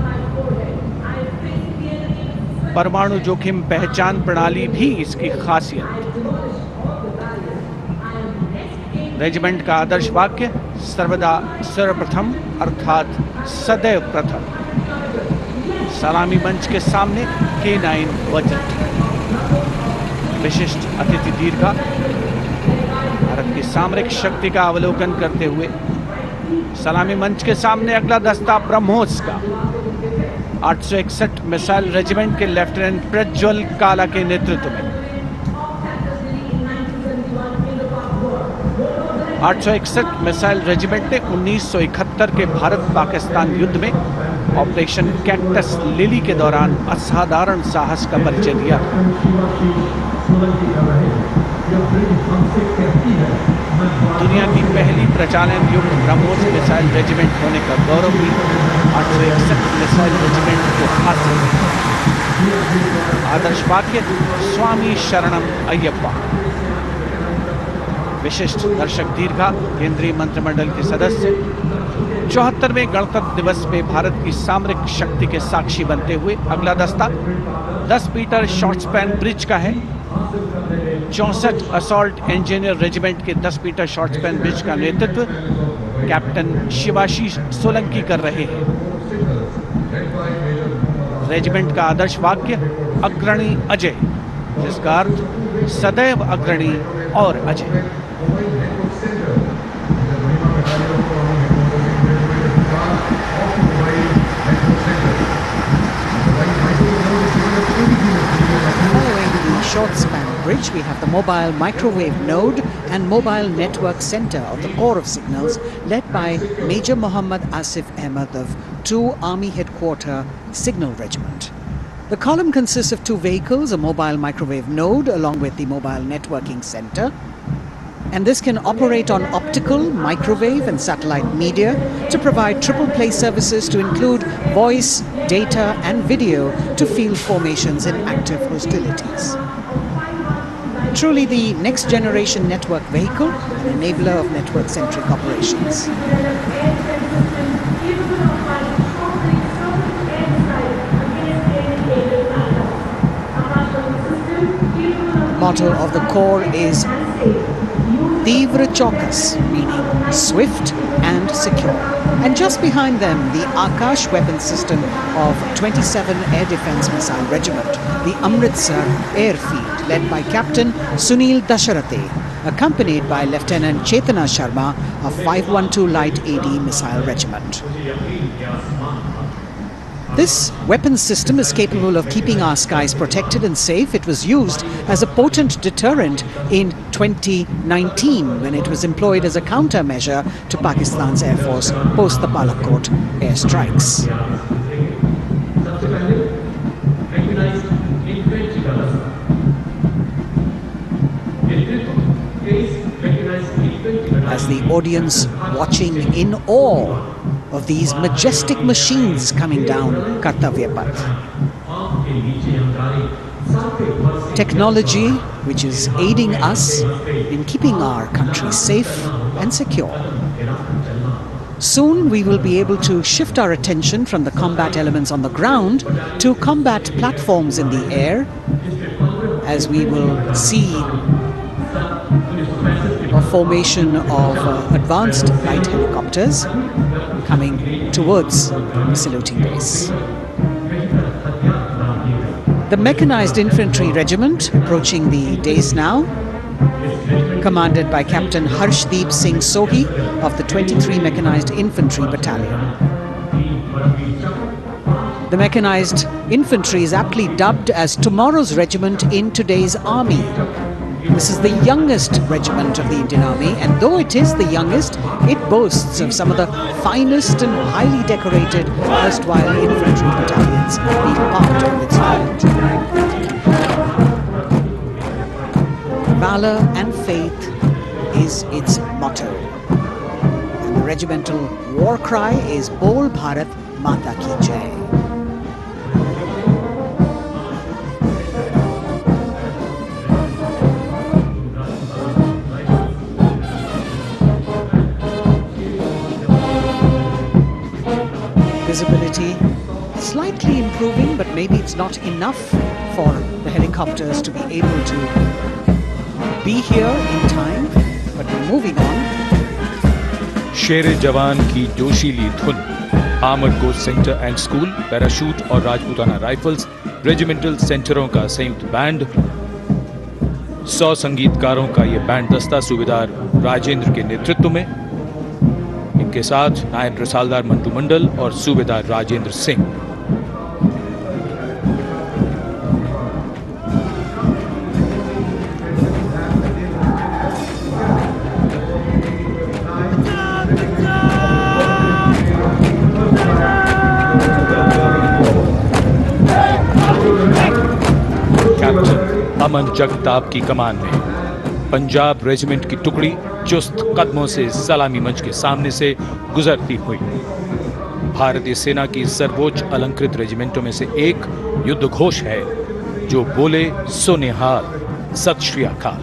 परमाणु जोखिम पहचान प्रणाली भी इसकी खासियत। रेजिमेंट का आदर्श वाक्य सर्वदा सर्वप्रथम अर्थात सदैव प्रथम। सलामी मंच के सामने K9 वज्र टीम। विशिष्ट अतिथि दीर्घा भारत की सामरिक शक्ति का अवलोकन करते हुए सलामी मंच के सामने अगला दस्ता ब्रह्मोस का 861 मिसाइल रेजिमेंट के लेफ्टिनेंट प्रज्वल काला के नेतृत्व में 861 मिसाइल रेजिमेंट ने 1971 के भारत पाकिस्तान युद्ध में ऑपरेशन कैक्टस लिली के दौरान असाधारण साहस का परिचय दिया। दुनिया की पहली प्रचालन युक्त ब्रह्मोस मिसाइल रेजिमेंट होने का गौरव भी 861 मिसाइल रेजिमेंट को हासिल है। आदर्श वाक्य स्वामी शरणम अय्यप्पा। विशिष्ट दर्शक दीर्घा केंद्रीय मंत्रिमंडल के सदस्य 74वें गणतंत्र दिवस में भारत की सामरिक शक्ति के साक्षी बनते हुए अगला दस्ता 10 मीटर शॉर्ट स्पैन ब्रिज का है। 64 असॉल्ट इंजीनियर रेजिमेंट के 10 मीटर शॉर्ट स्पैन ब्रिज का नेतृत्व कैप्टन शिवाशीष सोलंकी कर रहे हैं। रेजिमेंट का आदर्श वाक्य अग्रणी अजय, जिसका अर्थ सदैव अग्रणी और Ajay. Short span bridge, we have the mobile microwave node and mobile network center of the Corps of Signals, led by Major Muhammad Asif Ahmed of 2 Army Headquarter Signal Regiment. The column consists of 2 vehicles, a mobile microwave node along with the mobile networking center, and this can operate on optical, microwave and satellite media to provide triple play services to include voice, data and video to field formations in active hostilities. Truly the next generation network vehicle, an enabler of network-centric operations. Motto of the Corps is Tivra Chaukas, meaning swift and secure. And just behind them, the Akash weapon system of 27 Air Defence Missile Regiment, the Amritsar Airfield, led by Captain Sunil Dasharathe, accompanied by Lieutenant Chetana Sharma of 512 Light AD Missile Regiment. This weapon system is capable of keeping our skies protected and safe. It was used as a potent deterrent in 2019 when it was employed as a countermeasure to Pakistan's Air Force post the Balakot airstrikes. As the audience watching in awe of these majestic machines coming down Kartavya path. Technology which is aiding us in keeping our country safe and secure. Soon we will be able to shift our attention from the combat elements on the ground to combat platforms in the air, as we will see a formation of advanced light helicopters coming towards the saluting base. The Mechanized Infantry Regiment approaching the dais now, commanded by Captain Harshdeep Singh Sohi of the 23 Mechanized Infantry Battalion. The Mechanized Infantry is aptly dubbed as tomorrow's regiment in today's army. This is the youngest regiment of the Indian Army, and though it is the youngest, it boasts of some of the finest and highly decorated erstwhile infantry battalions being part of its unit. Valor and faith is its motto, and the regimental war cry is Bol Bharat Mata Ki Jai. Visibility slightly improving, but maybe it's not enough for the helicopters to be able to be here in time. But we're moving on. शेरे जवान की जोशीली धुन, armoured corps centre and school, parachute और Rajputana rifles regimental सेंटरों का संयुक्त band, 100 संगीतकारों का यह band दस्ता सूबेदार राजेंद्र के नेतृत्व में, इनके साथ नायब रसालदार मंटू मंडल और सूबेदार राजेंद्र सिंह। कैप्टन अमन जगताप की कमान में पंजाब रेजिमेंट की टुकड़ी चुस्त कदमों से सलामी मंच के सामने से गुजरती हुई। भारतीय सेना की सर्वोच्च अलंकृत रेजिमेंटों में से एक युद्ध घोष है जो बोले सो निहाल, सत श्री अकाल।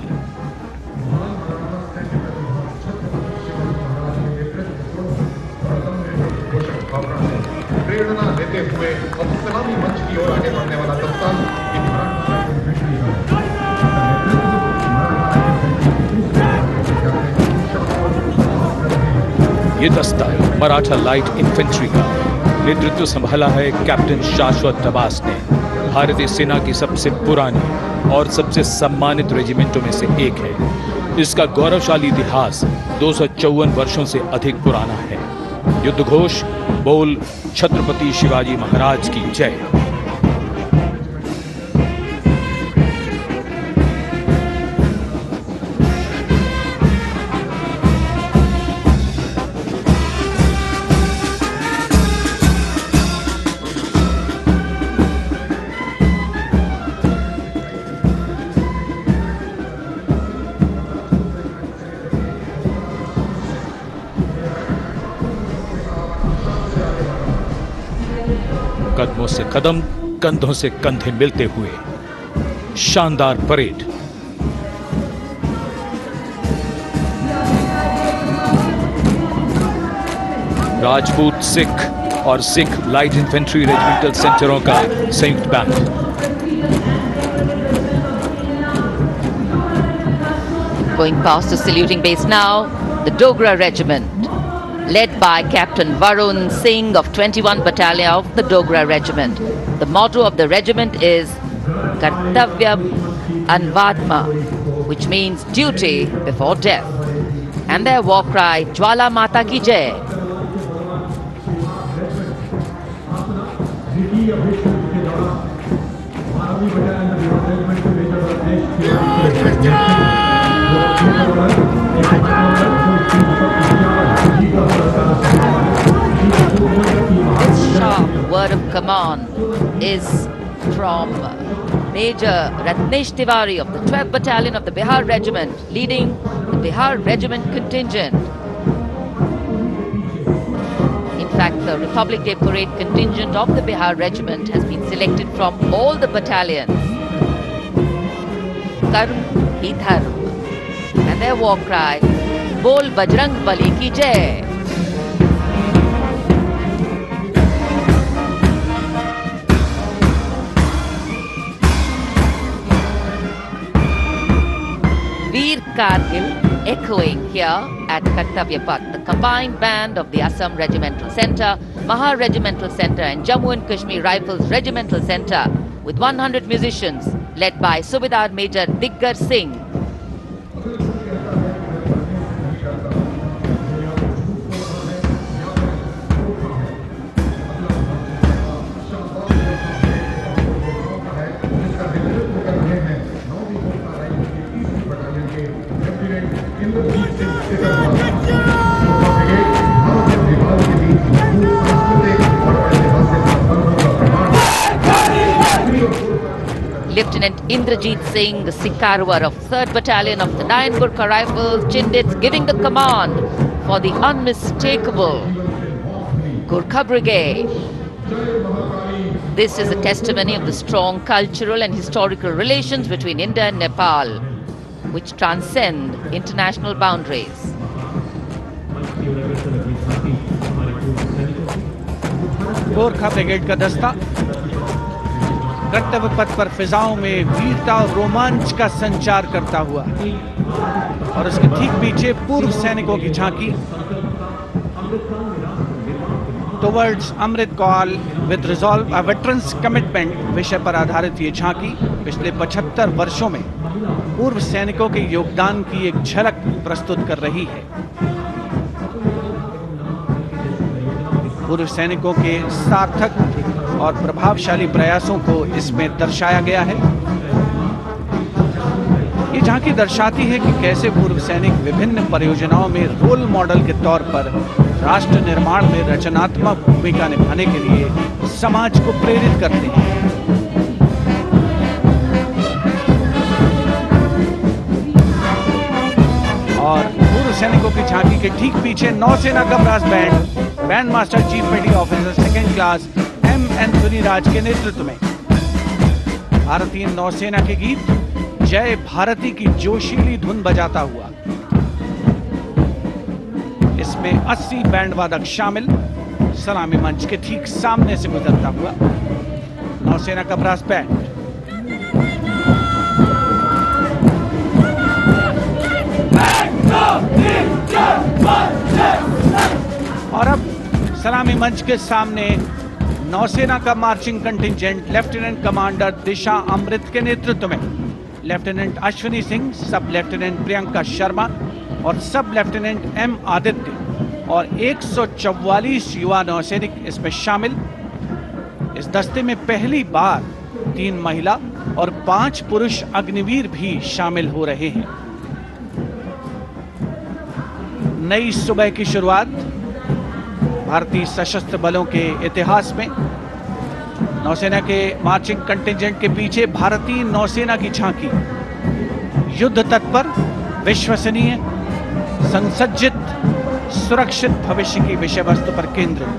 प्रेरणा देते हुए अब सलामी मंच की ओर आगे बढ़ने वाला दस्ता ये दस्ता मराठा लाइट इन्फेंट्री का नेतृत्व संभाला है कैप्टन शाश्वत दबास ने। भारतीय सेना की सबसे पुरानी और सबसे सम्मानित रेजिमेंटों में से एक है। इसका गौरवशाली इतिहास 254 वर्षों से अधिक पुराना है। युद्ध घोष बोल छत्रपति शिवाजी महाराज की जय। कदमों से कदम, कंधों से कंधे मिलते हुए शानदार परेड। राजपूत सिख और सिख लाइट इन्फेंट्री रेजिमेंटल सेंटरों का संयुक्त band. Going past the saluting base now, the Dogra Regiment, led by Captain Varun Singh of 21 Battalion of the Dogra Regiment. The motto of the regiment is Kartavya Anvadma, which means duty before death. And their war cry, Jwala Mata Ki Jai. Sharp word of command is from Major Ratnesh Tiwari of the 12th Battalion of the Bihar Regiment, leading the Bihar Regiment contingent. In fact, the Republic Day Parade contingent of the Bihar Regiment has been selected from all the battalions. Karm hi dharm. And their war cry, Bol Bajrang Bali ki Jai. Veer Kargil echoing here at Kartavya Path, the combined band of the Assam Regimental Centre, Mahar Regimental Centre and Jammu and Kashmir Rifles Regimental Centre with 100 musicians led by Subedar Major Diggar Singh. Lieutenant Indrajit Singh, the Sikarwar of 3rd Battalion of the 9 Gurkha Rifles, Chindits, giving the command for the unmistakable Gurkha Brigade. This is a testimony of the strong cultural and historical relations between India and Nepal, which transcend international boundaries. Gorkha brigade का दस्ता कर्तव्य पथ पर फिजाओं में वीरता और रोमांच का संचार करता हुआ और उसके ठीक पीछे पूर्व सैनिकों की झांकी towards Amrit Kaal with resolve a veterans commitment विषय पर आधारित ये झांकी पिछले 75 वर्षों में पूर्व सैनिकों के योगदान की एक झलक प्रस्तुत कर रही है। पूर्व सैनिकों के सार्थक और प्रभावशाली प्रयासों को इसमें दर्शाया गया है। ये झांकी दर्शाती है कि कैसे पूर्व सैनिक विभिन्न परियोजनाओं में रोल मॉडल के तौर पर राष्ट्र निर्माण में रचनात्मक भूमिका निभाने के लिए समाज को प्रेरित करते हैं। और पूर्व सैनिकों की झांकी के ठीक पीछे नौसेना का brass band master chief petty officer second class M Anthony Raj के नेतृत्व में भारतीय नौसेना के गीत जय भारती की जोशीली धुन बजाता हुआ। इसमें 80 बैंड वादक शामिल, सलामी मंच के ठीक सामने से गुजरता हुआ नौसेना का ब्रास बैंड। और अब सलामी मंच के सामने नौसेना का मार्चिंग कंटिंजेंट लेफ्टिनेंट कमांडर दिशा अमृत के नेतृत्व में लेफ्टिनेंट अश्विनी सिंह, सब लेफ्टिनेंट प्रियंका शर्मा और सब लेफ्टिनेंट एम आदित्य और 144 युवा नौसैनिक इसमें शामिल। इस दस्ते में पहली बार 3 महिला और 5 पुरुष अग्निवीर भी शामिल हो रहे हैं। नई सुबह की शुरुआत भारतीय सशस्त्र बलों के इतिहास में। नौसेना के मार्चिंग कंटिंजेंट के पीछे भारतीय नौसेना की झांकी युद्ध तत्पर, विश्वसनीय, संसज्जित, सुरक्षित भविष्य की विषय वस्तु पर केंद्रित।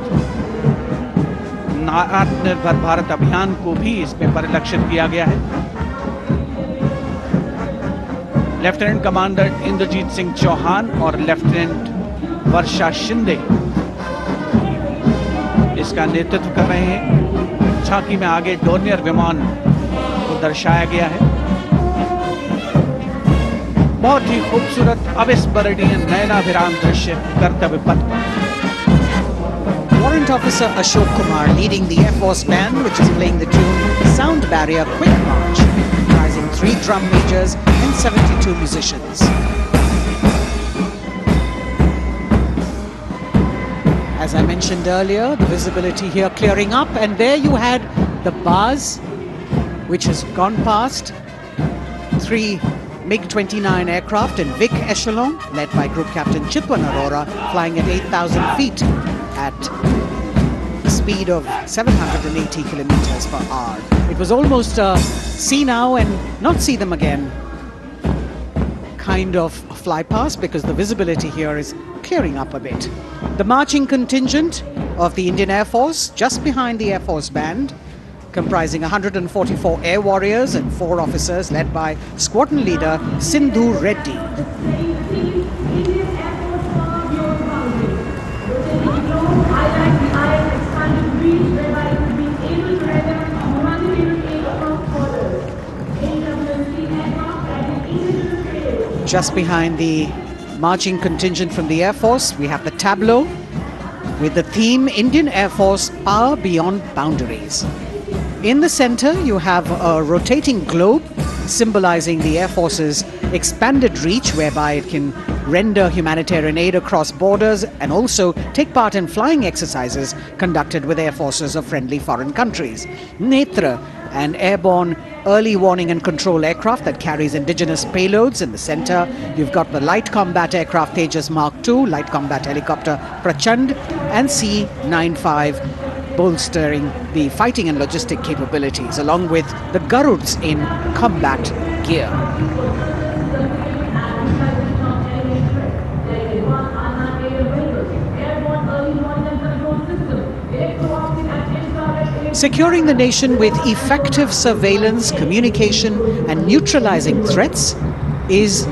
आत्मनिर्भर भारत अभियान को भी इसमें परिलक्षित किया गया है। लेफ्टिनेंट कमांडर इंद्रजीत सिंह चौहान और लेफ्टिनेंट वर्षा शिंदे इसका नेतृत्व कर रहे हैं। झांकी में आगे डोर्नियर विमान को दर्शाया गया है। बहुत ही खूबसूरत अविस्मरणीय नयनाभिराम दृश्य कर्तव्य पथ पर। Warrant Officer Ashok Kumar leading the Air Force Band, which is playing the tune Sound Barrier Quick March, comprising 3 drum majors and 72 musicians. As I mentioned earlier, the visibility here clearing up, and there you had the bars, which has gone past 3 MiG-29 aircraft in Vic Echelon, led by Group Captain Chitwan Arora, flying at 8,000 feet at a speed of 780 kilometers per hour. It was almost a see now and not see them again kind of fly past, because the visibility here is clearing up a bit. The marching contingent of the Indian Air Force, just behind the Air Force Band, comprising 144 air warriors and 4 officers, led by squadron leader Sindhu Reddy. Just behind the marching contingent from the Air Force, we have the tableau with the theme Indian Air Force Power Beyond Boundaries. In the center, you have a rotating globe symbolizing the Air Force's expanded reach, whereby it can render humanitarian aid across borders and also take part in flying exercises conducted with air forces of friendly foreign countries. Netra, an airborne early warning and control aircraft that carries indigenous payloads in the center. You've got the light combat aircraft Tejas Mark II, light combat helicopter Prachand, and C-95 bolstering the fighting and logistic capabilities, along with the Garuds in combat gear. Securing the nation with effective surveillance, communication, and neutralizing threats is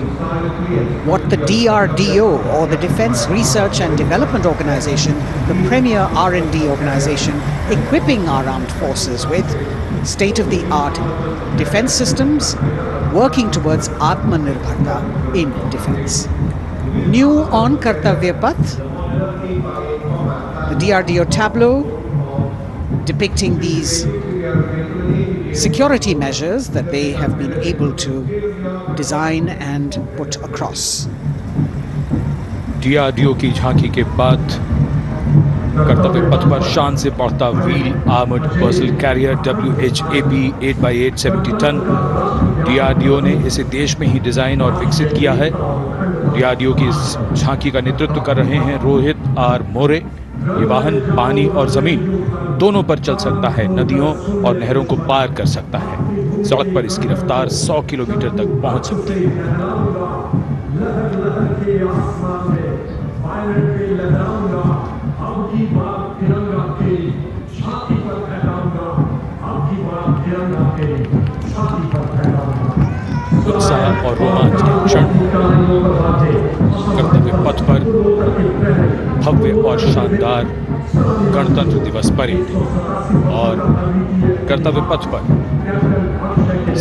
what the DRDO, or the Defense Research and Development Organization, the premier R&D organization, equipping our armed forces with state-of-the-art defense systems, working towards Atmanirbharta in defense. New on Kartavya Path, The DRDO tableau depicting these security measures that they have been able to design and put across. DRDO की झांकी के बाद कर्तव्य पथ पर शान से बढ़ता wheel armoured personnel carrier WHAP 8x8 70 ton. DRDO ने इसे देश में ही डिजाइन और विकसित किया है। DRDO की इस झांकी का नेतृत्व कर रहे हैं रोहित आर मोरे। ये वाहन पानी और जमीन दोनों पर चल सकता है, नदियों और नहरों को पार कर सकता है। सड़क पर इसकी रफ्तार 100 किलोमीटर तक पहुंच सकती है। उत्साह और रोमांच के क्षण कर्तव्य पथ पर भव्य और शानदार गणतंत्र दिवस परेड और कर्तव्य पथ पर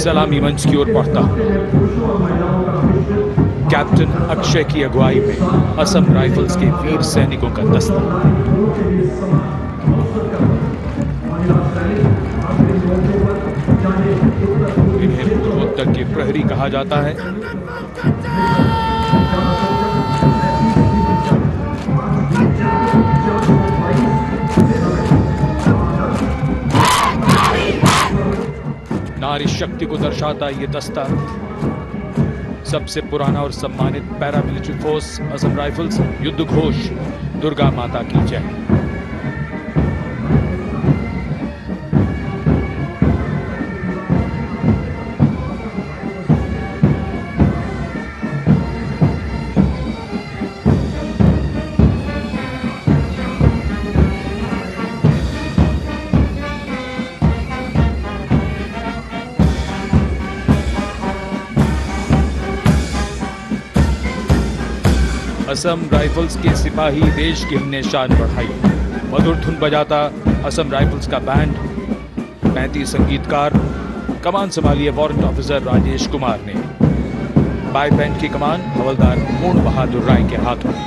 सलामी मंच की ओर बढ़ता कैप्टन अक्षय की अगुवाई में असम राइफल्स के वीर सैनिकों का दस्ता। इन्हें पूर्वोत्तर के प्रहरी कहा जाता है। नारी शक्ति को दर्शाता ये दस्ता सबसे पुराना और सम्मानित पैरामिलिट्री फोर्स असम राइफल्स युद्ध घोष दुर्गा माता की जय। असम राइफल्स के सिपाही देश की हमने शान बढ़ाई। मधुर धुन बजाता असम राइफल्स का बैंड, 35 संगीतकार। कमान संभाली है वारंट ऑफिसर राजेश कुमार ने। बाई बैंड की कमान हवलदार पूर्ण बहादुर राय के हाथों में।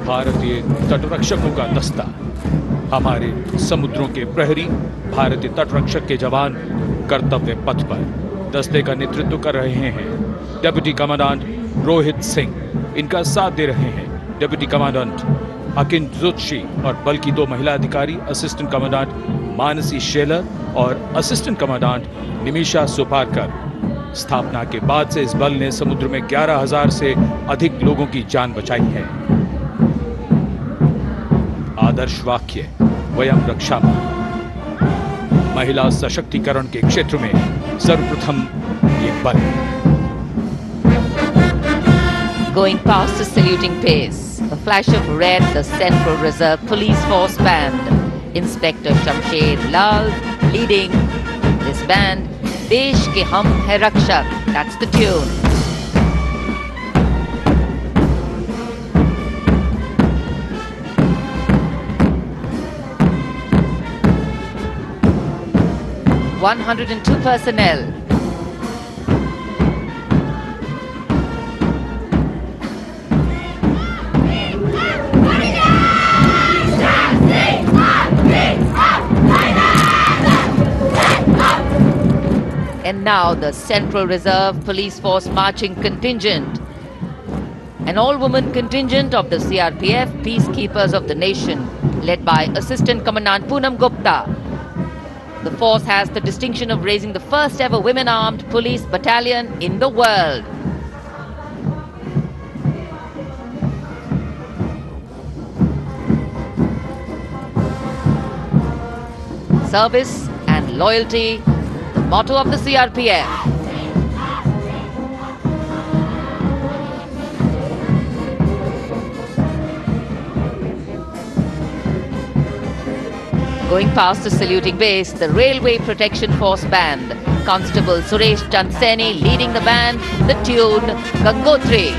भारतीय तटरक्षकों का दस्ता, हमारे समुद्रों के प्रहरी, भारतीय तटरक्षक के जवान कर्तव्य पथ पर दस्ते का नेतृत्व कर रहे हैं डिप्टी कमांडेंट रोहित सिंह। इनका साथ दे रहे हैं डिप्टी कमांडेंट अकिन जोशी और बल की 2 महिला अधिकारी असिस्टेंट कमांडेंट मानसी शेलर और असिस्टेंट कमांडेंट निमिषा सुपारकर। स्थापना के बाद से इस बल ने समुद्र में 11,000 से अधिक लोगों की जान बचाई है। आदर्श वाक्य वयम रक्षामः। महिला सशक्तिकरण के क्षेत्र में सर्वप्रथम ये बल। Going past the saluting pace, a flash of red, the Central Reserve Police Force Band. Inspector Shamsher Lal leading this band. Desh ke hum hai rakshak. That's the tune. (102 personnel). And now the Central Reserve Police Force marching contingent, an all-woman contingent of the CRPF, Peacekeepers of the Nation, led by Assistant Commandant Poonam Gupta. The force has the distinction of raising the first ever women-armed police battalion in the world. Service and loyalty, the motto of the CRPF. Going past the saluting base, the Railway Protection Force Band. Constable Suresh Chanseni leading the band, the tune Gangotri.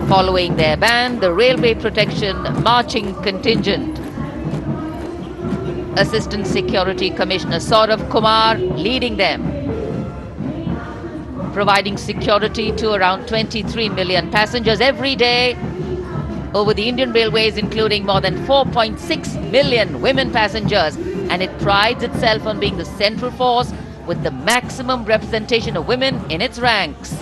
Following their band, the Railway Protection Marching Contingent. Assistant Security Commissioner Saurav Kumar leading them, providing security to around 23 million passengers every day over the Indian Railways, including more than 4.6 million women passengers. And it prides itself on being the central force with the maximum representation of women in its ranks.